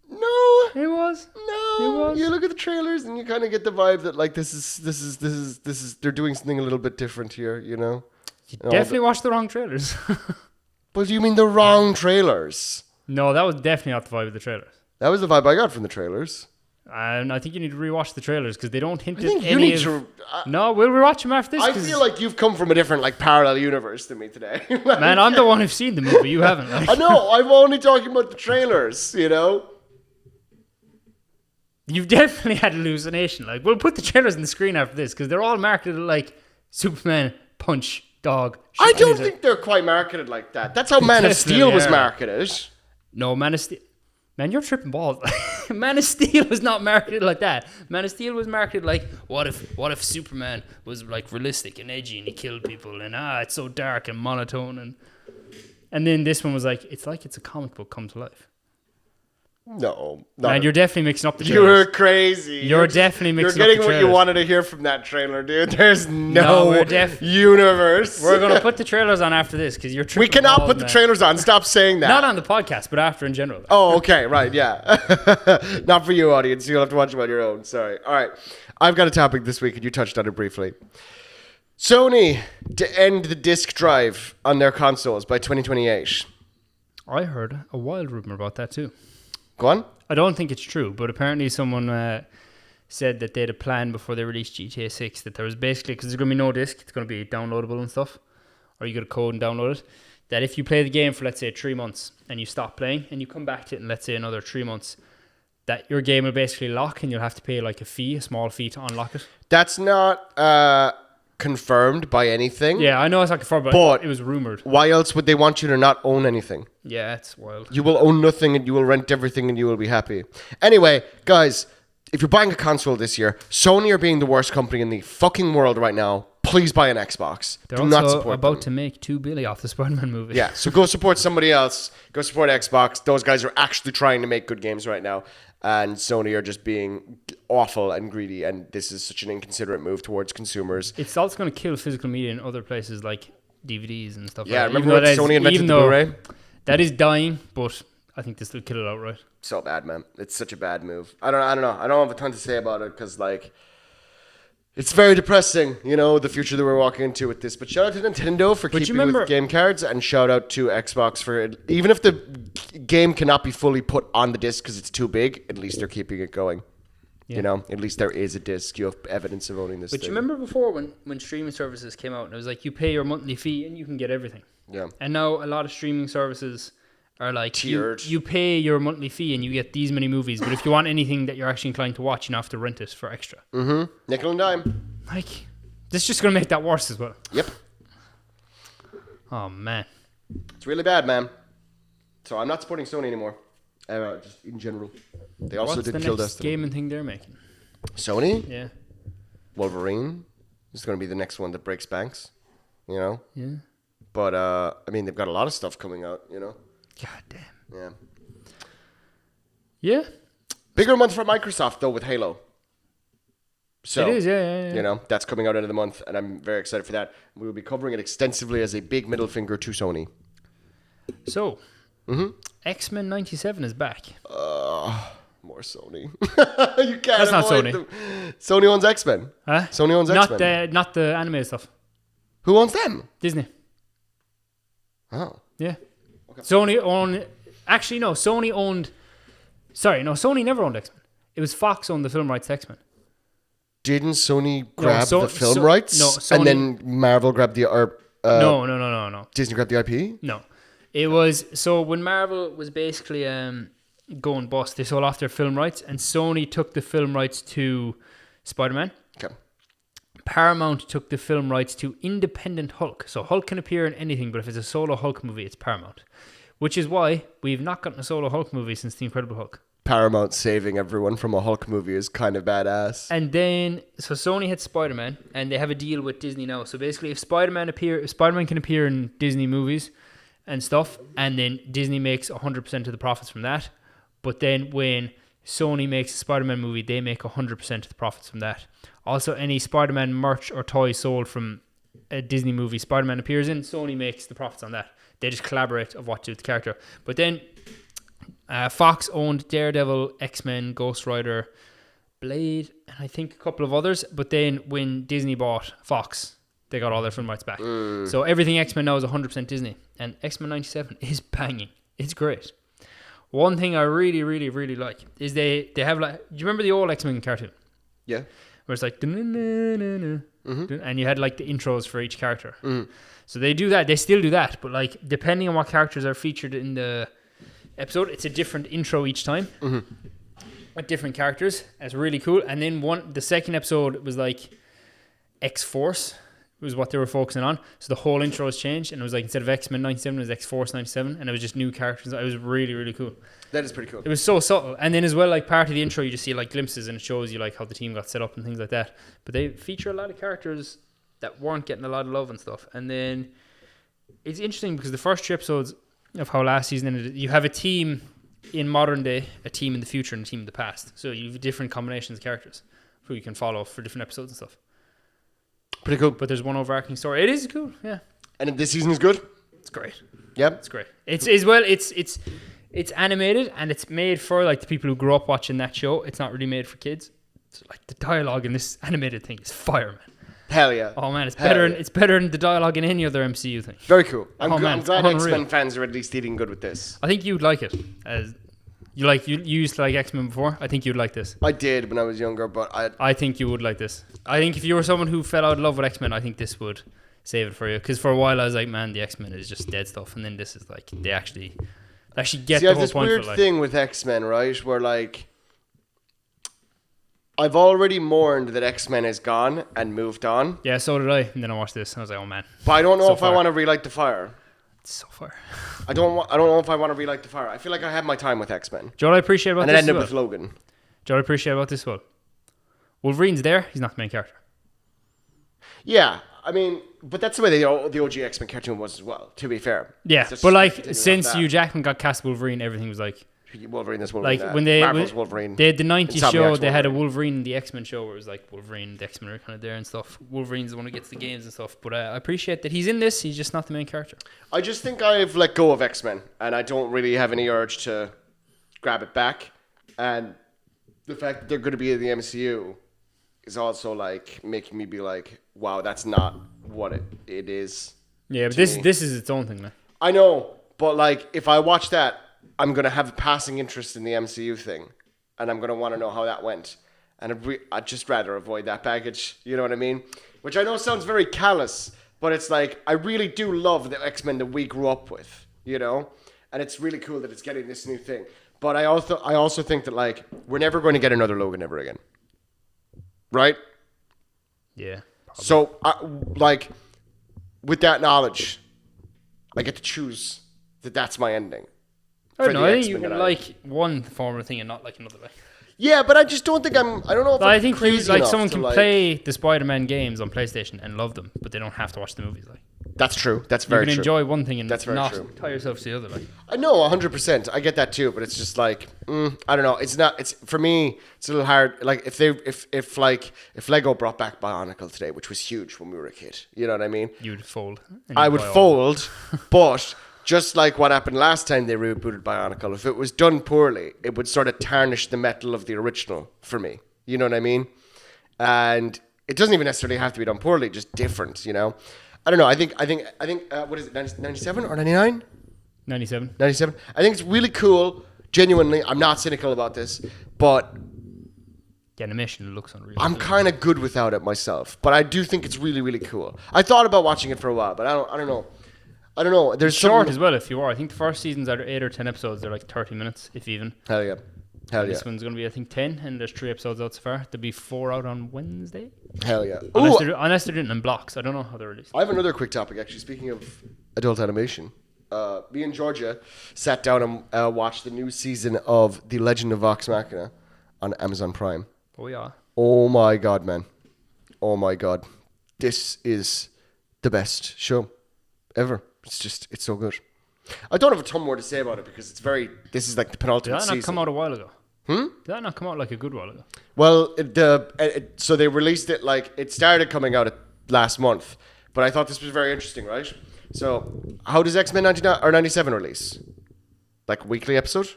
S1: No,
S2: It was.
S1: no. You look at the trailers and you kind of get the vibe that like this is they're doing something a little bit different here, you know.
S2: You definitely watched the wrong trailers.
S1: But you mean the wrong trailers?
S2: No, that was definitely not the vibe of the trailers.
S1: That was the vibe I got from the trailers.
S2: And I think you need to rewatch the trailers because they don't hint
S1: I
S2: at
S1: think you
S2: any
S1: need
S2: of...
S1: to.
S2: No, we'll rewatch them after this.
S1: I
S2: 'cause-
S1: feel like you've come from a different like parallel universe to me today.
S2: Man, I'm the one who's seen the movie. You haven't. Like.
S1: I know. I'm only talking about the trailers. You know.
S2: You've definitely had hallucination. Like, we'll put the trailers on the screen after this because they're all marketed like Superman, punch, dog.
S1: I
S2: shoot
S1: don't
S2: laser.
S1: think they're quite marketed like that. That's how Man of Steel was marketed.
S2: No, Man of Steel. Man, you're tripping balls. Man of Steel was not marketed like that. Man of Steel was marketed like, what if Superman was like realistic and edgy and he killed people and it's so dark and monotone and then this one was like it's a comic book come to life.
S1: No,
S2: Man, you're definitely mixing up the
S1: You're
S2: trailers.
S1: crazy.
S2: You're definitely mixing
S1: You're
S2: up
S1: getting
S2: the
S1: what you
S2: trailers.
S1: wanted to hear from that trailer, dude. There's
S2: No,
S1: no,
S2: we're
S1: universe.
S2: We're gonna put the trailers on after this because you're tripping.
S1: We cannot
S2: balls,
S1: put the
S2: man.
S1: trailers on. Stop saying that.
S2: Not on the podcast, but after in general.
S1: Oh, okay, right, yeah. Not for you, audience. You'll have to watch them on your own. Sorry. All right. I've got a topic this week, and you touched on it briefly. Sony to end the disk drive on their consoles by 2028.
S2: I heard a wild rumor about that too.
S1: Go on.
S2: I don't think it's true, but apparently someone said that they had a plan before they released GTA 6 that there was basically, because there's going to be no disc, it's going to be downloadable and stuff, or you get a code and download it, that if you play the game for, let's say, 3 months and you stop playing and you come back to it in, let's say, another 3 months, that your game will basically lock and you'll have to pay like a small fee to unlock it.
S1: That's not confirmed by anything.
S2: Yeah, I know it's not confirmed, but it was rumored.
S1: Why else would they want you to not own anything?
S2: Yeah, it's wild.
S1: You will own nothing and you will rent everything and you will be happy. Anyway, guys, if you're buying a console this year, Sony are being the worst company in the fucking world right now. Please buy an Xbox.
S2: They're
S1: Do not
S2: also
S1: support
S2: about
S1: them.
S2: to make $2 billion off the Spider-Man movie.
S1: Yeah, so go support somebody else. Go support Xbox. Those guys are actually trying to make good games right now. And Sony are just being awful and greedy. And this is such an inconsiderate move towards consumers.
S2: It's also going to kill physical media in other places like DVDs and stuff
S1: Yeah,
S2: like that.
S1: remember when Sony invented the Blu-ray?
S2: That is dying, but I think this will kill it outright.
S1: So bad, man. It's such a bad move. I don't know. I don't have a ton to say about it because, like, it's very depressing, you know, the future that we're walking into with this. But shout out to Nintendo for keeping with game cards, and shout out to Xbox for, even if the game cannot be fully put on the disc because it's too big, at least they're keeping it going. Yeah. You know, at least there is a disc. You have evidence of owning this thing.
S2: But you remember before when streaming services came out and it was like you pay your monthly fee and you can get everything.
S1: Yeah.
S2: And now a lot of streaming services are like
S1: tiered.
S2: You pay your monthly fee and you get these many movies, but if you want anything that you're actually inclined to watch, you have to rent it for extra.
S1: Mm-hmm. Nickel and dime.
S2: Like, this is just going to make that worse as well.
S1: Yep.
S2: Oh, man.
S1: It's really bad, man. So I'm not supporting Sony anymore. Just in general. They also
S2: What's
S1: did
S2: the
S1: kill
S2: next
S1: Destiny.
S2: gaming thing they're making?
S1: Sony?
S2: Yeah.
S1: Wolverine is going to be the next one that breaks banks, you know?
S2: Yeah.
S1: But, I mean, they've got a lot of stuff coming out, you know?
S2: God damn.
S1: Yeah.
S2: Yeah.
S1: Bigger month for Microsoft though with Halo. So,
S2: it is, yeah.
S1: You know, that's coming out end of the month, and I'm very excited for that. We will be covering it extensively as a big middle finger to Sony.
S2: So, X-Men 97 is back.
S1: More Sony. You can't.
S2: That's not Sony.
S1: Them. Sony owns X-Men.
S2: Huh?
S1: Sony owns X-Men.
S2: Not the animated stuff.
S1: Who owns them?
S2: Disney.
S1: Oh.
S2: Yeah. Okay. Sony owned... Actually, no. Sony owned... Sorry, no. Sony never owned X-Men. It was Fox owned the film rights to X-Men.
S1: Didn't Sony grab the film rights?
S2: No, Sony,
S1: and then Marvel grabbed the...
S2: No.
S1: Disney grabbed the IP?
S2: No. It was... So when Marvel was basically going bust, they sold off their film rights, and Sony took the film rights to Spider-Man.
S1: Okay.
S2: Paramount took the film rights to Independent Hulk. So Hulk can appear in anything, but if it's a solo Hulk movie, it's Paramount. Which is why we've not gotten a solo Hulk movie since The Incredible Hulk.
S1: Paramount saving everyone from a Hulk movie is kind of badass.
S2: And then, so Sony had Spider-Man, and they have a deal with Disney now. So basically, if Spider-Man can appear in Disney movies and stuff, and then Disney makes 100% of the profits from that. But then when Sony makes a Spider-Man movie, they make 100% of the profits from that. Also, any Spider-Man merch or toys sold from a Disney movie Spider-Man appears in, Sony makes the profits on that. They just collaborate of what to do with the character. But then Fox owned Daredevil, X-Men, Ghost Rider, Blade, and I think a couple of others. But then when Disney bought Fox, they got all their film rights back. So everything X-Men now is 100% Disney. And X-Men 97 is banging. It's great. One thing I really, really, really like is they have like... Do you remember the old X-Men cartoon?
S1: Yeah.
S2: Where it's like... And you had like the intros for each character. So they do that. They still do that. But like depending on what characters are featured in the episode, it's a different intro each time. With different characters. It's really cool. And then the second episode was like X-Force was what they were focusing on. So the whole intro has changed, and it was like instead of X-Men 97, it was X-Force 97, and it was just new characters. It was really, really cool.
S1: That is pretty cool.
S2: It was so subtle. And then as well, like part of the intro, you just see like glimpses, and it shows you like how the team got set up and things like that. But they feature a lot of characters that weren't getting a lot of love and stuff. And then it's interesting because the first 3 episodes of how last season ended, you have a team in modern day, a team in the future, and a team in the past. So you have different combinations of characters who you can follow for different episodes and stuff.
S1: Pretty cool.
S2: But there's one overarching story. It is cool, yeah.
S1: And this season is good?
S2: It's great.
S1: Yep.
S2: It's great. It's animated, and it's made for like the people who grew up watching that show. It's not really made for kids. So like the dialogue in this animated thing is fire, man.
S1: Hell yeah.
S2: Oh man, it's better than the dialogue in any other MCU thing.
S1: Very cool. I'm glad
S2: unreal.
S1: X-Men fans are at least eating good with this.
S2: I think you'd like it. You used to like X-Men before. I think you'd like this.
S1: I did when I was younger, but
S2: I think you would like this. I think if you were someone who fell out of love with X-Men, I think this would save it for you. Because for a while I was like, man, the X-Men is just dead stuff, and then this is like they actually get the whole point of it.
S1: this weird thing with X-Men, right? Where like I've already mourned that X-Men is gone and moved on.
S2: Yeah, so did I. And then I watched this and I was like, oh man.
S1: But I don't know if I want to relight the fire.
S2: It's so far.
S1: I don't know if I want to relight the fire. I feel like I had my time with X-Men.
S2: Do you know what I appreciate about
S1: this? And it ended up with Logan.
S2: Do you know what I appreciate about this one? Wolverine's there. He's not the main character.
S1: Yeah, I mean, but that's the way the OG X-Men cartoon was as well, to be fair.
S2: Yeah, but like since Hugh Jackman got cast Wolverine, everything was like
S1: Wolverine, this Wolverine.
S2: Like when they
S1: Wolverine.
S2: They had the 90s
S1: Insomniac's
S2: show,
S1: Wolverine.
S2: they had a Wolverine, the X-Men show where it was like Wolverine, the X-Men are kind of there and stuff. Wolverine's the one who gets the games and stuff. But I appreciate that he's in this, he's just not the main character.
S1: I just think I've let go of X-Men, and I don't really have any urge to grab it back. And the fact that they're going to be in the MCU is also like making me be like, wow, that's not what it is.
S2: Yeah, but this is its own thing, man.
S1: I know, but like if I watch that, I'm going to have a passing interest in the MCU thing, and I'm going to want to know how that went. And I'd just rather avoid that baggage, you know what I mean? Which I know sounds very callous, but it's like, I really do love the X-Men that we grew up with, you know? And it's really cool that it's getting this new thing. But I also think that, like, we're never going to get another Logan ever again. Right?
S2: Yeah. Probably.
S1: So, like, with that knowledge, I get to choose that that's my ending.
S2: I don't know. I think you can like one form of thing and not like another. Like.
S1: Yeah, but I just don't think I don't know if
S2: I think
S1: crazy
S2: like
S1: enough
S2: someone
S1: to
S2: can play the Spider-Man games on PlayStation and love them, but they don't have to watch the movies. Like
S1: That's true. That's very true.
S2: You can enjoy one thing and
S1: That's very
S2: not
S1: true.
S2: tie yourself to the other. Like.
S1: I know 100%. I get that too, but it's just like I don't know. It's not. It's for me. It's a little hard. Like if Lego brought back Bionicle today, which was huge when we were a kid. You know what I mean?
S2: You'd fold.
S1: I would fold, but just like what happened last time they rebooted Bionicle, if it was done poorly, it would sort of tarnish the metal of the original for me. You know what I mean? And it doesn't even necessarily have to be done poorly, just different. You know. I don't know. I think. What is it? 97 or 99?
S2: 97.
S1: 97. I think it's really cool. Genuinely, I'm not cynical about this, but
S2: the animation looks unreal.
S1: I'm kind of good without it myself. But I do think it's really, really cool. I thought about watching it for a while, but I don't know. There's
S2: it's short as well. If you are, I think the first season's either 8 or 10 episodes. They're like 30 minutes, if even.
S1: Hell yeah.
S2: This one's going to be, I think, 10, and there's 3 episodes out so far. There'll be 4 out on Wednesday.
S1: Hell yeah.
S2: Unless they're doing it in blocks. I don't know how they're released.
S1: I have another quick topic, actually. Speaking of adult animation, me and Georgia sat down and watched the new season of The Legend of Vox Machina on Amazon Prime.
S2: Oh, yeah.
S1: Oh, my God, man. Oh, my God. This is the best show ever. It's so good. I don't have a ton more to say about it because this is like the penultimate season.
S2: Did that not come out a while ago? Did that not come out like a good while ago?
S1: Well, so they released it like it started coming out last month, but I thought this was very interesting, right? So, how does X-Men 99 or 97 release? Like weekly episode?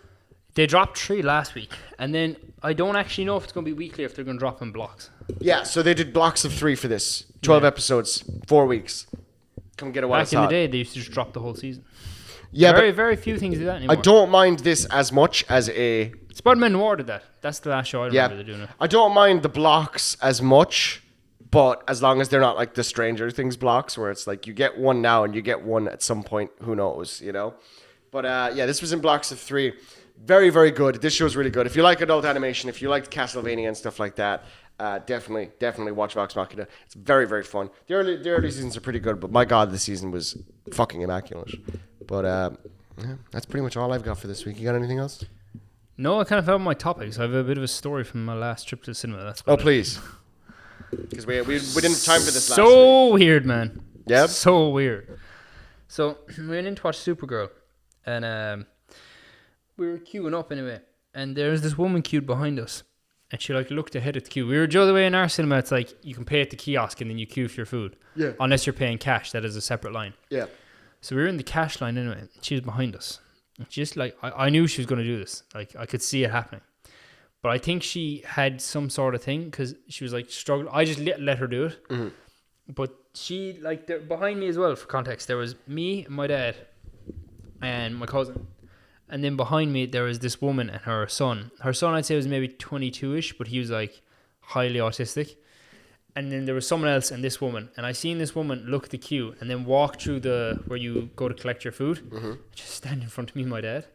S2: They dropped 3 last week, and then I don't actually know if it's going to be weekly or if they're going to drop in blocks.
S1: Yeah, so they did blocks of 3 for this. 12 episodes, 4 weeks. Come get a while.
S2: Back in the day, they used to just drop the whole season.
S1: Yeah,
S2: very few things do that anymore.
S1: I don't mind this as much as a...
S2: Spider-Man Noir did that. That's the last show I remember they're doing it.
S1: I don't mind the blocks as much, but as long as they're not like the Stranger Things blocks where it's like you get one now and you get one at some point, who knows, you know? But this was in blocks of 3. Very, very good. This show's really good. If you like adult animation, if you like Castlevania and stuff like that, definitely watch Vox Machina. It's very, very fun. The early seasons are pretty good, but my God, this season was fucking immaculate. But that's pretty much all I've got for this week. You got anything else?
S2: No, I kind of found my topics. I have a bit of a story from my last trip to the cinema. That's
S1: please. Because we didn't have time for this last week.
S2: So weird, man.
S1: Yep.
S2: So weird. So we went in to watch Supergirl, and we were queuing up anyway, and there was this woman queued behind us, and she like looked ahead at the queue. We were the other way in our cinema. It's like you can pay at the kiosk and then you queue for your food.
S1: Yeah.
S2: Unless you're paying cash, that is a separate line.
S1: Yeah.
S2: So we were in the cash line anyway. She was behind us. Just like I knew she was going to do this. Like I could see it happening. But I think she had some sort of thing because she was like struggling. I just let her do it. Mm-hmm. But she like behind me as well. For context, there was me, my dad, and my cousin. And then behind me there was this woman and her son. Her son I'd say was maybe 22ish, but he was like highly autistic. And then there was someone else and this woman. And I seen this woman look at the queue and then walk through where you go to collect your food. Mm-hmm. Just stand in front of me and my dad.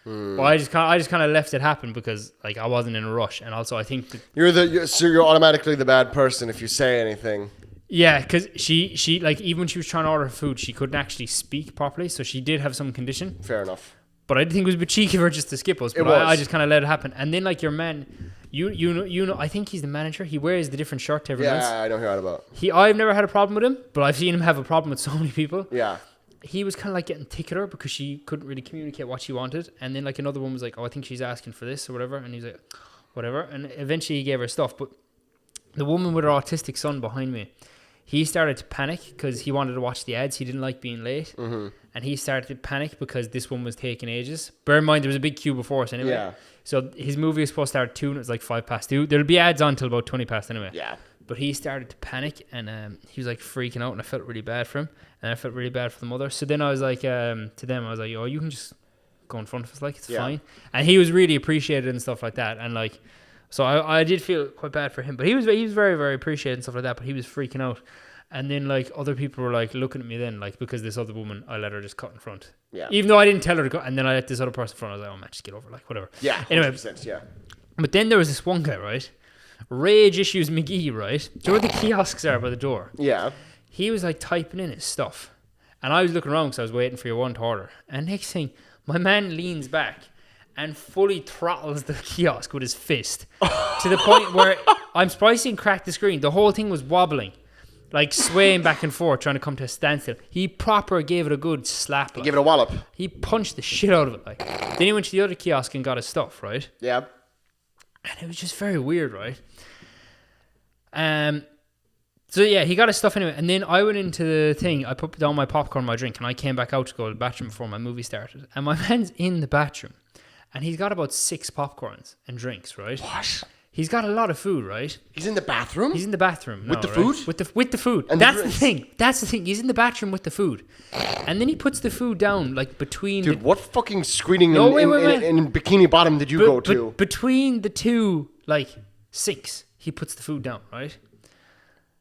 S2: But I just kind of left it happen because like I wasn't in a rush. And also I think that
S1: you're automatically the bad person if you say anything.
S2: Yeah, because she like even when she was trying to order her food, she couldn't actually speak properly. So she did have some condition.
S1: Fair enough.
S2: But I did think it was a bit cheeky of her just to skip us. But I just kind of let it happen. And then like your man, you know, I think he's the manager. He wears the different shirt to everyone else.
S1: Yeah, I know who you're on about.
S2: I've never had a problem with him, but I've seen him have a problem with so many people.
S1: Yeah.
S2: He was kind of like getting tick at her because she couldn't really communicate what she wanted. And then like another one was like, oh, I think she's asking for this or whatever. And he's like, whatever. And eventually he gave her stuff. But the woman with her autistic son behind me, he started to panic because he wanted to watch the ads. He didn't like being late. Mm-hmm. And he started to panic because this one was taking ages. Bear in mind, there was a big queue before us anyway. Yeah. So his movie was supposed to start at 2 and it was like 2:05. There'll be ads on till about 20 past anyway.
S1: Yeah.
S2: But he started to panic and he was like freaking out and I felt really bad for him. And I felt really bad for the mother. So then I was like, to them, I was like, oh, you can just go in front of us. Like, it's fine. And he was really appreciated and stuff like that. And like, so I did feel quite bad for him. But he was very, very appreciated and stuff like that. But he was freaking out. And then like other people were like looking at me then like because this other woman I let her just cut in front. Yeah. Even though I didn't tell her to go, and then I let this other person in front. I was like, oh man, just get over, like whatever.
S1: Yeah.
S2: Anyway,
S1: 100%, yeah.
S2: But then there was this one guy, right? Rage Issues McGee, right? Do you know where the kiosks are by the door?
S1: Yeah.
S2: He was like typing in his stuff, and I was looking around because I was waiting for your one to order. And next thing, my man leans back and fully throttles the kiosk with his fist to the point where I'm surprised he didn't crack the screen. The whole thing was wobbling. like swaying back and forth, trying to come to a standstill. He proper gave it a good slap.
S1: He gave it a wallop.
S2: He punched the shit out of it. Like, then he went to the other kiosk and got his stuff, right?
S1: Yeah.
S2: And it was just very weird, right? So yeah, he got his stuff anyway. And then I went into the thing. I put down my popcorn, my drink, and I came back out to go to the bathroom before my movie started. And my man's in the bathroom, and he's got about 6 popcorns and drinks, right?
S1: What?
S2: He's got a lot of food, right?
S1: He's in the bathroom?
S2: He's in the bathroom.
S1: With the
S2: right?
S1: food?
S2: With the food.
S1: And
S2: That's the thing. That's the thing. He's in the bathroom with the food. And then he puts the food down, like, between...
S1: Dude, what fucking screening
S2: wait.
S1: in Bikini Bottom did you go to?
S2: Between the two, like, sinks, he puts the food down, right?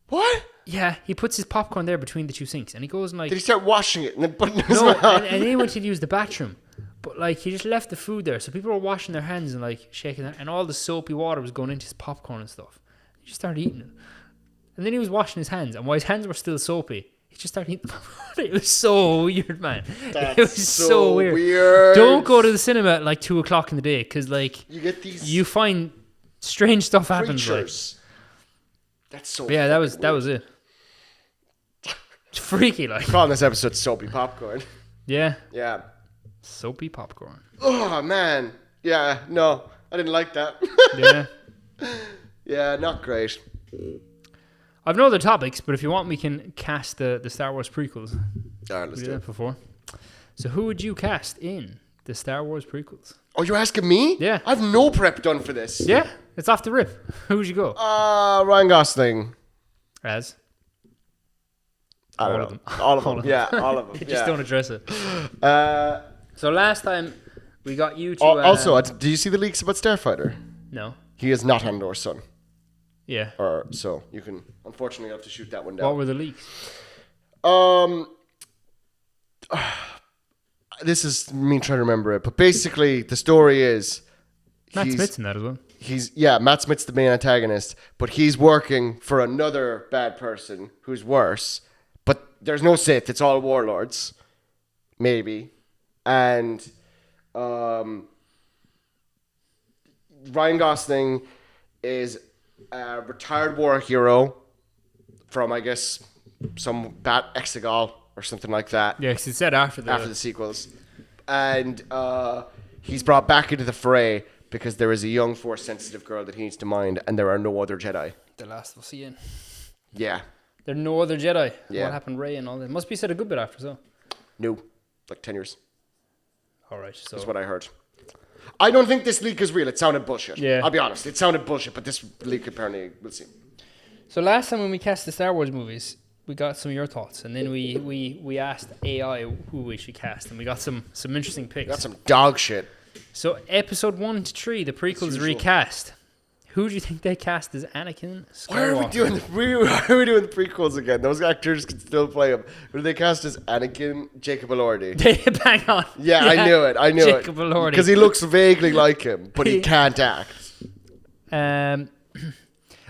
S1: What?
S2: Yeah, he puts his popcorn there between the 2 sinks. And he goes and, like...
S1: Did he start washing it and then putting it in his
S2: No,
S1: mouth?
S2: and then he went to use the bathroom. But, like, he just left the food there. So people were washing their hands and, like, shaking their... And all the soapy water was going into his popcorn and stuff. He just started eating it. And then he was washing his hands. And while his hands were still soapy, he just started eating them. It was so weird, man.
S1: That's
S2: it was so
S1: weird.
S2: Don't go to the cinema at, like, 2 o'clock in the day. Because, like...
S1: You get these...
S2: You find strange stuff happens, like.
S1: That's so
S2: Yeah, that was it. It's freaky, like.
S1: Calling this episode Soapy Popcorn.
S2: Yeah.
S1: Yeah.
S2: Soapy popcorn.
S1: Oh, man. Yeah, no. I didn't like that.
S2: Yeah.
S1: Yeah, not great.
S2: I've no other topics, but if you want, we can cast the Star Wars prequels.
S1: All right, let's
S2: We
S1: do
S2: did
S1: it.
S2: that before. So who would you cast in the Star Wars prequels?
S1: Oh, you're asking me?
S2: Yeah.
S1: I have no prep done for this.
S2: Yeah, it's off the rip. Who would you go?
S1: Ryan Gosling.
S2: As?
S1: I don't
S2: All
S1: know.
S2: of them.
S1: All of them. Yeah, all of them.
S2: Just don't address it.
S1: Uh,
S2: So last time we got you to...
S1: also, do you see the leaks about Starfighter?
S2: No.
S1: He is not Andor's son.
S2: Yeah.
S1: So you can, unfortunately, have to shoot that one
S2: What
S1: down.
S2: were the leaks?
S1: This is me trying to remember it, but basically the story is
S2: Matt Smith's in that as well.
S1: Matt Smith's the main antagonist, but he's working for another bad person who's worse. But there's no Sith; it's all warlords, maybe. And Ryan Gosling is a retired war hero from, I guess, some bad Exegol or something like that.
S2: Yeah, because it said after the
S1: Sequels. And he's brought back into the fray because there is a young Force-sensitive girl that he needs to mind, and there are no other Jedi.
S2: The Last of Us Ian.
S1: Yeah.
S2: There are no other Jedi.
S1: Yeah.
S2: What happened, Rey and all that? Must be said a good bit after, so.
S1: No. Like 10 years.
S2: All right, so.
S1: That's what I heard. I don't think this leak is real. It sounded bullshit.
S2: Yeah.
S1: I'll be honest. It sounded bullshit, but this leak apparently, we'll see.
S2: So last time when we cast the Star Wars movies, we got some of your thoughts, and then we asked AI who we should cast, and we got some interesting picks.
S1: Got some dog shit.
S2: So episode 1 to 3, the prequels recast. Who do you think they cast as Anakin Skywalker?
S1: Why are we doing the prequels again? Those actors can still play them. Who do they cast as Anakin? Jacob Elordi.
S2: Bang on.
S1: Yeah, I knew it.
S2: Jacob Elordi.
S1: Because he looks vaguely like him, but he can't act.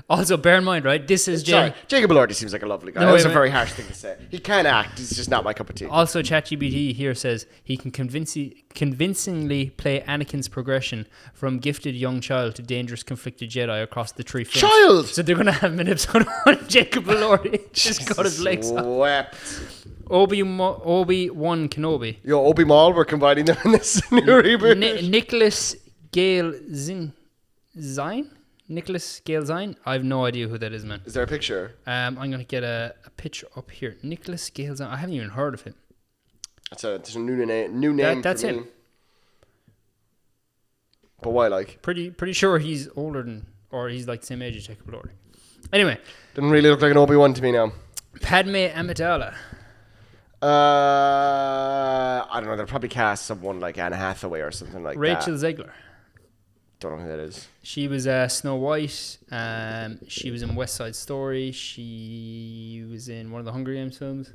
S2: Also, bear in mind, right? This is
S1: Sorry, Jacob Elordi seems like a lovely guy.
S2: No,
S1: That was a
S2: wait.
S1: very harsh thing to say. He can act. He's just not my cup of tea.
S2: Also, ChatGPT here says he can convincingly play Anakin's progression from gifted young child to dangerous conflicted Jedi across the 3 films.
S1: Child!
S2: So they're going to have him in episode 1, Jacob Elordi. Just got his legs off.
S1: Swept.
S2: Obi-Wan Kenobi.
S1: Yo, Obi Maul, we're combining them in this new reboot.
S2: Nicholas Gale Zine? Nicholas Gale Zine? I have no idea who that is, man.
S1: Is there a picture?
S2: I'm going to get a picture up here. Nicholas Gale Zine. I haven't even heard of him.
S1: There's a new name.
S2: That's
S1: for me.
S2: him.
S1: But why, like?
S2: Pretty sure he's older than, or he's like the same age as Jacob Elordi. Anyway.
S1: Doesn't really look like an Obi-Wan to me now.
S2: Padme Amidala.
S1: I don't know. They'll probably cast someone like Anne Hathaway or something like
S2: Rachel
S1: that.
S2: Zegler.
S1: Don't know who that is.
S2: She was Snow White. She was in West Side Story. She was in one of the Hunger Games films.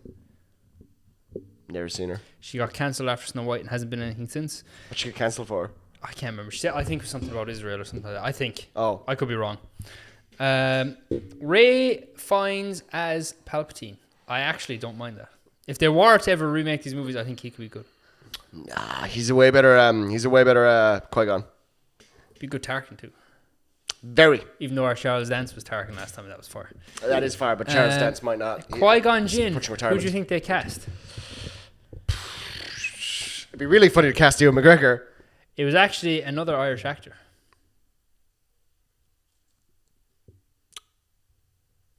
S1: Never seen her.
S2: She got cancelled after Snow White and hasn't been anything since.
S1: What she get cancelled for?
S2: I can't remember. She said, I think it was something about Israel or something like that. I think.
S1: Oh.
S2: I could be wrong. Ray Fiennes as Palpatine. I actually don't mind that. If they were to ever remake these movies, I think he could be good.
S1: Nah, he's a way better Qui-Gon.
S2: Be good Tarkin too.
S1: Very.
S2: Even though our Charles Dance was Tarkin last time, that was far.
S1: That is far, but Charles Dance might not.
S2: Qui-Gon Jinn.
S1: Who
S2: do you think they cast?
S1: It'd be really funny to cast Ewan McGregor.
S2: It was actually another Irish actor.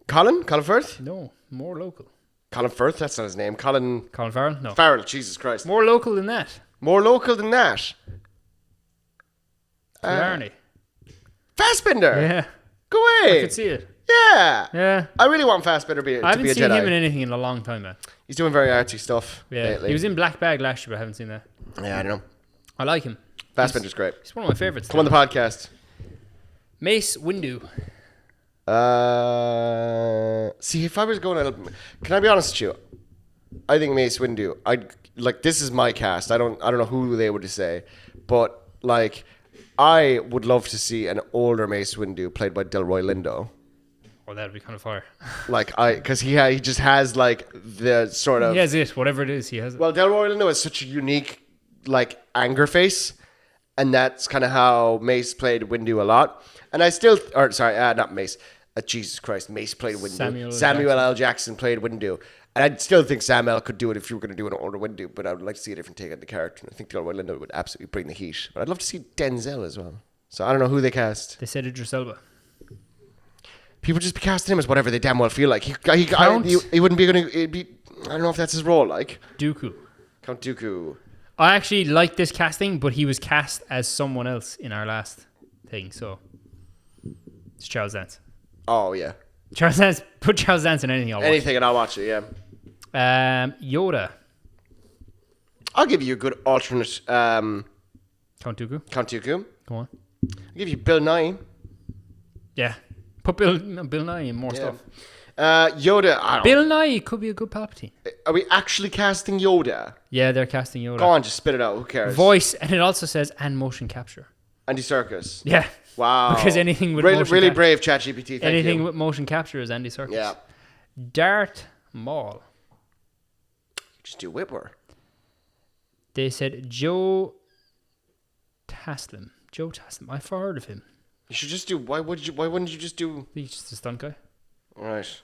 S1: Colin Firth?
S2: No, more local.
S1: Colin Firth, that's not his name. Colin
S2: Farrell? No.
S1: Farrell, Jesus Christ.
S2: More local than that.
S1: More local than that.
S2: Blarney.
S1: Fassbender.
S2: Yeah.
S1: Go away.
S2: I could see it.
S1: Yeah.
S2: Yeah.
S1: I really want Fassbender to be a Jedi.
S2: I haven't seen him in anything in a long time, man.
S1: He's doing very artsy stuff
S2: lately. He was in Black Bag last year, but I haven't seen that.
S1: Yeah, I don't know.
S2: I like him.
S1: Fassbender's great.
S2: He's one of my favorites.
S1: Come on the podcast.
S2: Mace Windu.
S1: See, if I was going to... Can I be honest with you? I think Mace Windu... this is my cast. I don't know who they would say. But, I would love to see an older Mace Windu played by Delroy Lindo.
S2: Oh, that'd be kind of fire.
S1: Because he just has, the sort of...
S2: He has it. Whatever it is, he has it.
S1: Well, Delroy Lindo is such a unique, anger face. And that's kind of how Mace played Windu a lot. And I still... not Mace. Jesus Christ, Mace played Windu. Samuel L. Jackson played Windu. And I still think Sam L could do it if you were going to do an older Windu, but I would like to see a different take on the character. And I think Delroy Lindo would absolutely bring the heat. But I'd love to see Denzel as well. So I don't know who they cast.
S2: They said Idris Elba.
S1: People just be casting him as whatever they damn well feel like. He wouldn't be going to... I don't know if that's his role,
S2: Dooku.
S1: Count Dooku.
S2: I actually like this casting, but he was cast as someone else in our last thing, so... It's Charles Dance.
S1: Oh, yeah.
S2: Charles Dance. Put Charles Dance in anything I'll watch.
S1: Anything and I'll watch it, yeah.
S2: Yoda.
S1: I'll give you a good alternate.
S2: Count Dooku. Go on.
S1: I'll give you Bill Nye.
S2: Yeah. Put Bill Nye in more stuff.
S1: Yoda.
S2: Bill Nye could be a good Palpatine.
S1: Are we actually casting Yoda?
S2: Yeah, they're casting Yoda.
S1: Go on, just spit it out. Who cares?
S2: Voice, and it also says and motion capture.
S1: Andy Serkis.
S2: Yeah.
S1: Wow.
S2: Because anything with
S1: really brave ChatGPT.
S2: Anything with motion capture is Andy Serkis.
S1: Yeah.
S2: Darth Maul.
S1: Just do Whitwer.
S2: They said Joe Taslim. I've heard of him.
S1: You should just do. Why wouldn't you just do?
S2: He's just a stunt guy.
S1: All right.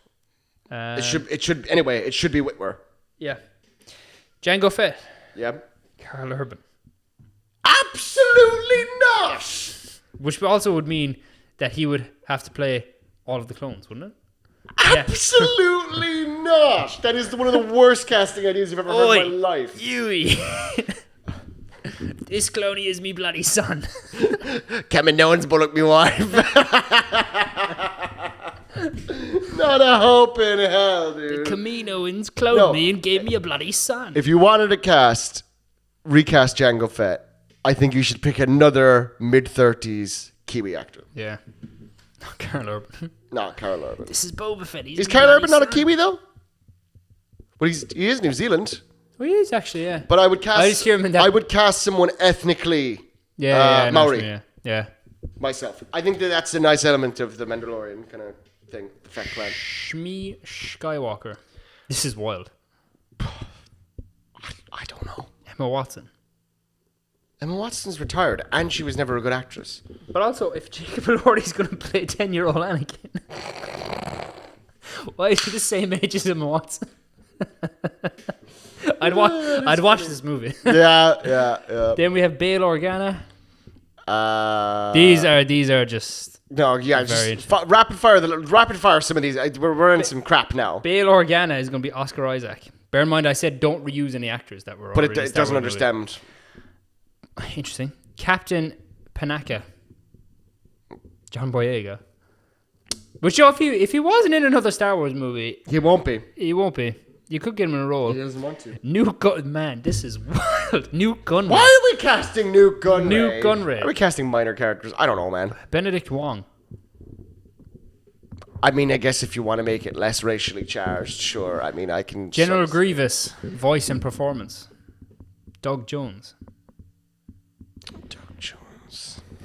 S1: It should anyway. It should be Whitwer.
S2: Yeah. Jango Fett.
S1: Yeah.
S2: Karl Urban.
S1: Absolutely not.
S2: Which also would mean that he would have to play all of the clones, wouldn't it?
S1: Absolutely not. That is one of the worst casting ideas you've ever heard in my life.
S2: Yui. This cloney is me bloody son.
S1: Kevin Nolan's bullock me wife. Not a hope in hell, dude.
S2: The Kaminoans cloned me and gave me a bloody son.
S1: If you wanted to recast Jango Fett, I think you should pick another mid-30s Kiwi actor.
S2: Yeah. Not Karl Urban.
S1: Not Karl Urban.
S2: This is Boba Fett.
S1: Is Karl Urban not a Kiwi, though? Well, he is New Zealand.
S2: Well, he is actually, yeah.
S1: But I would cast...
S2: I just hear him in that...
S1: I would cast someone ethnically Maori.
S2: Yeah.
S1: Myself. I think that's a nice element of the Mandalorian kind of thing. The Fett clan.
S2: Shmi Skywalker. This is wild.
S1: I don't know.
S2: Emma Watson.
S1: Emma Watson's retired, and she was never a good actress.
S2: But also, if Jacob Elordi's going to play 10-year-old Anakin, why is he the same age as Emma Watson? I'd watch this movie.
S1: Yeah.
S2: Then we have Bail Organa. These are just
S1: rapid fire. Some of these we're in some crap now.
S2: Bail Organa is going to be Oscar Isaac. Bear in mind, I said don't reuse any actors that were.
S1: But it doesn't understand.
S2: Interesting. Captain Panaka. John Boyega. But sure, if he wasn't in another Star Wars movie,
S1: he won't be.
S2: You could get him in a role.
S1: He doesn't want to.
S2: Man, this is wild. Newt Gunray.
S1: Why are we casting Newt Gunray?
S2: Why
S1: are we casting minor characters? I don't know, man.
S2: Benedict Wong.
S1: I mean, I guess if you want to make it less racially charged, sure. I mean, I can...
S2: General Grievous, voice and performance. Doug Jones.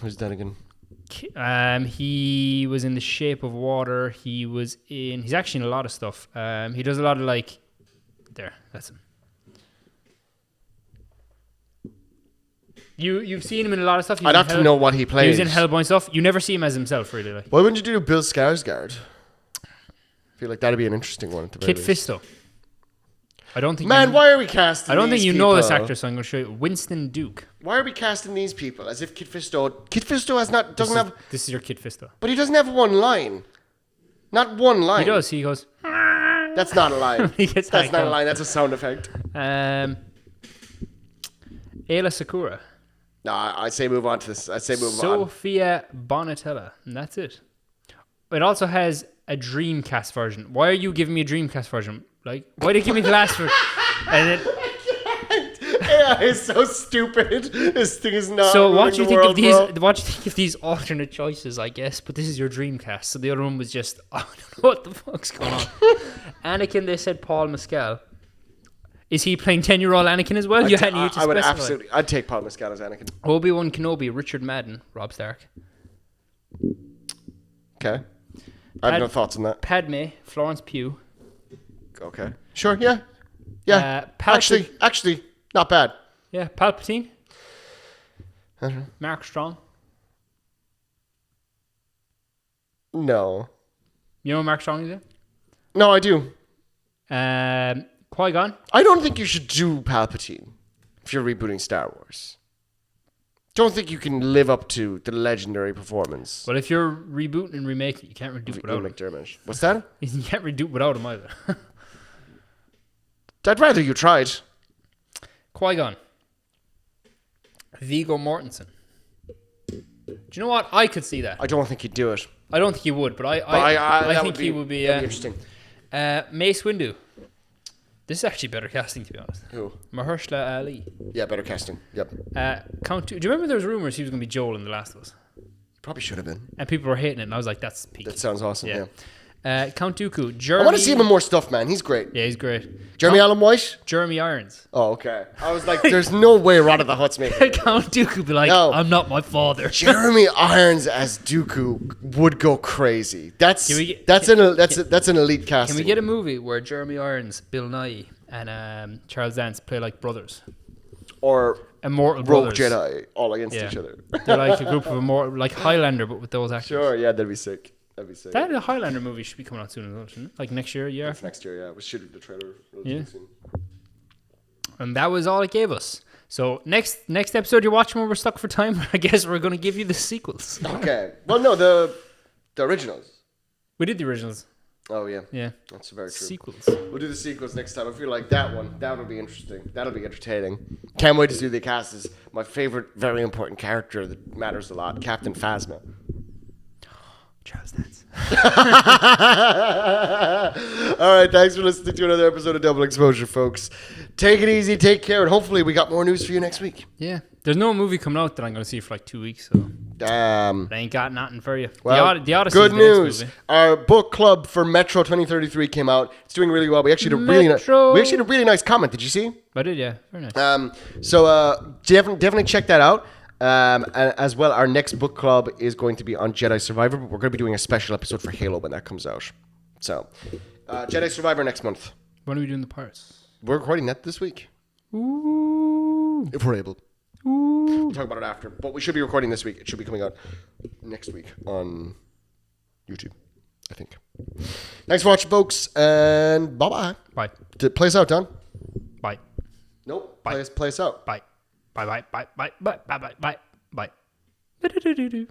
S1: Who's that again?
S2: He was in The Shape of Water. He's actually in a lot of stuff. He does a lot of that's him. You've seen him in a lot of stuff.
S1: I'd have to know what he plays.
S2: He was in Hellboy and stuff. You never see him as himself, really. Like.
S1: Why wouldn't you do Bill Skarsgård? I feel like that'd be an interesting one. At the
S2: Kit
S1: very least.
S2: Fisto. I don't think.
S1: Why are we casting?
S2: I don't think
S1: these
S2: you know this
S1: people?
S2: actor, so I'm going to show you Winston Duke.
S1: Why are we casting these people as if Kit Fisto doesn't have.
S2: This is your Kit Fisto.
S1: But he doesn't have one line. Not one line.
S2: He does. He goes.
S1: That's not a line. That's not a line. That's a sound effect.
S2: Ayla Sakura.
S1: No, I say move on to this. I say move on.
S2: Sophia Bonatella. And that's it. It also has a Dreamcast version. Why are you giving me a Dreamcast version? Like, why did you give me the last one? And then,
S1: AI is so stupid. This thing is not.
S2: so what do you think
S1: world,
S2: of these?
S1: bro.
S2: What do you think of these alternate choices? I guess, but this is your Dreamcast. So the other one was just, I don't know what the fuck's going on. Anakin, they said Paul Mescal. Is he playing 10-year-old Anakin as well?
S1: I would absolutely. I'd take Paul Mescal as Anakin.
S2: Obi-Wan Kenobi, Richard Madden, Rob Stark.
S1: Okay. I have no thoughts on that.
S2: Padme, Florence Pugh.
S1: Okay. Sure. Yeah. Yeah. Actually, not bad.
S2: Yeah, Palpatine.
S1: I don't know.
S2: Mark Strong.
S1: No.
S2: You know what Mark Strong is in?
S1: No, I do.
S2: Qui-Gon.
S1: I don't think you should do Palpatine if you're rebooting Star Wars. Don't think you can live up to the legendary performance.
S2: Well, if you're rebooting and remaking, you can't redo without him.
S1: McDermott. What's that?
S2: You can't redo without him either.
S1: I'd rather you tried.
S2: Qui-Gon. Viggo Mortensen. Do you know what? I could see that.
S1: I don't think you'd do it.
S2: I don't think he would, but I think he would be.
S1: That'd be interesting.
S2: Mace Windu. This is actually better casting, to be honest.
S1: Who?
S2: Mahershala Ali.
S1: Yeah, better casting. Yep.
S2: Count. Do you remember there was rumors he was going to be Joel in The Last of Us?
S1: Probably should have been.
S2: And people were hating it, and I was like, that's peak.
S1: That sounds awesome. Yeah.
S2: Count Dooku. Jeremy,
S1: I want to see him in more stuff, man. He's great.
S2: Yeah, he's great.
S1: Jeremy Allen White?
S2: Jeremy Irons.
S1: Oh, okay. I was like, there's no way Rod the Hutt's making it.
S2: Count Dooku be like,
S1: No.
S2: I'm not my father.
S1: Jeremy Irons as Dooku would go crazy. That's an elite casting.
S2: Can we get a movie where Jeremy Irons, Bill Nye, and Charles Dance play like brothers?
S1: Or
S2: Immortal
S1: Rogue
S2: brothers.
S1: Jedi all against each other.
S2: They're like a group of immortal, like Highlander, but with those actors.
S1: Sure, yeah, that'd be sick.
S2: That Highlander movie should be coming out soon as well, shouldn't it? Like next year, yeah.
S1: It's next year, yeah. We're shooting the trailer.
S2: Yeah. Soon. And that was all it gave us. So next episode you're watching when we're stuck for time, I guess we're going to give you the sequels.
S1: Okay. Well, no, the originals.
S2: We did the originals.
S1: Oh, yeah.
S2: Yeah.
S1: That's very true.
S2: Sequels.
S1: We'll do the sequels next time. I feel like that'll be interesting. That'll be entertaining. Can't wait to see the cast. Is my favorite, very important character that matters a lot, Captain Phasma.
S2: Charles Dance.
S1: All right, thanks for listening to another episode of Double Exposure, folks. Take it easy, take care, and hopefully we got more news for you next week.
S2: Yeah. There's no movie coming out that I'm going to see for like 2 weeks, so I ain't got nothing for you.
S1: Well,
S2: the Odyssey.
S1: Good news. Our book club for Metro 2033 came out. It's doing really well. We actually had a really nice comment. Did you see?
S2: I did, yeah. Very nice.
S1: So definitely check that out. And as well, our next book club is going to be on Jedi Survivor, but we're going to be doing a special episode for Halo when that comes out. So, Jedi Survivor next month.
S2: When are we doing the Pirates?
S1: We're recording that this week.
S2: Ooh.
S1: If we're able.
S2: Ooh.
S1: We'll talk about it after. But we should be recording this week. It should be coming out next week on YouTube, I think. Thanks for watching, folks, and bye-bye.
S2: Bye.
S1: Play us out, Don.
S2: Bye.
S1: Nope. Play us out.
S2: Bye. Bye. Bye. Bye. Bye. Bye. Bye. Bye. Bye. Bye. Bye.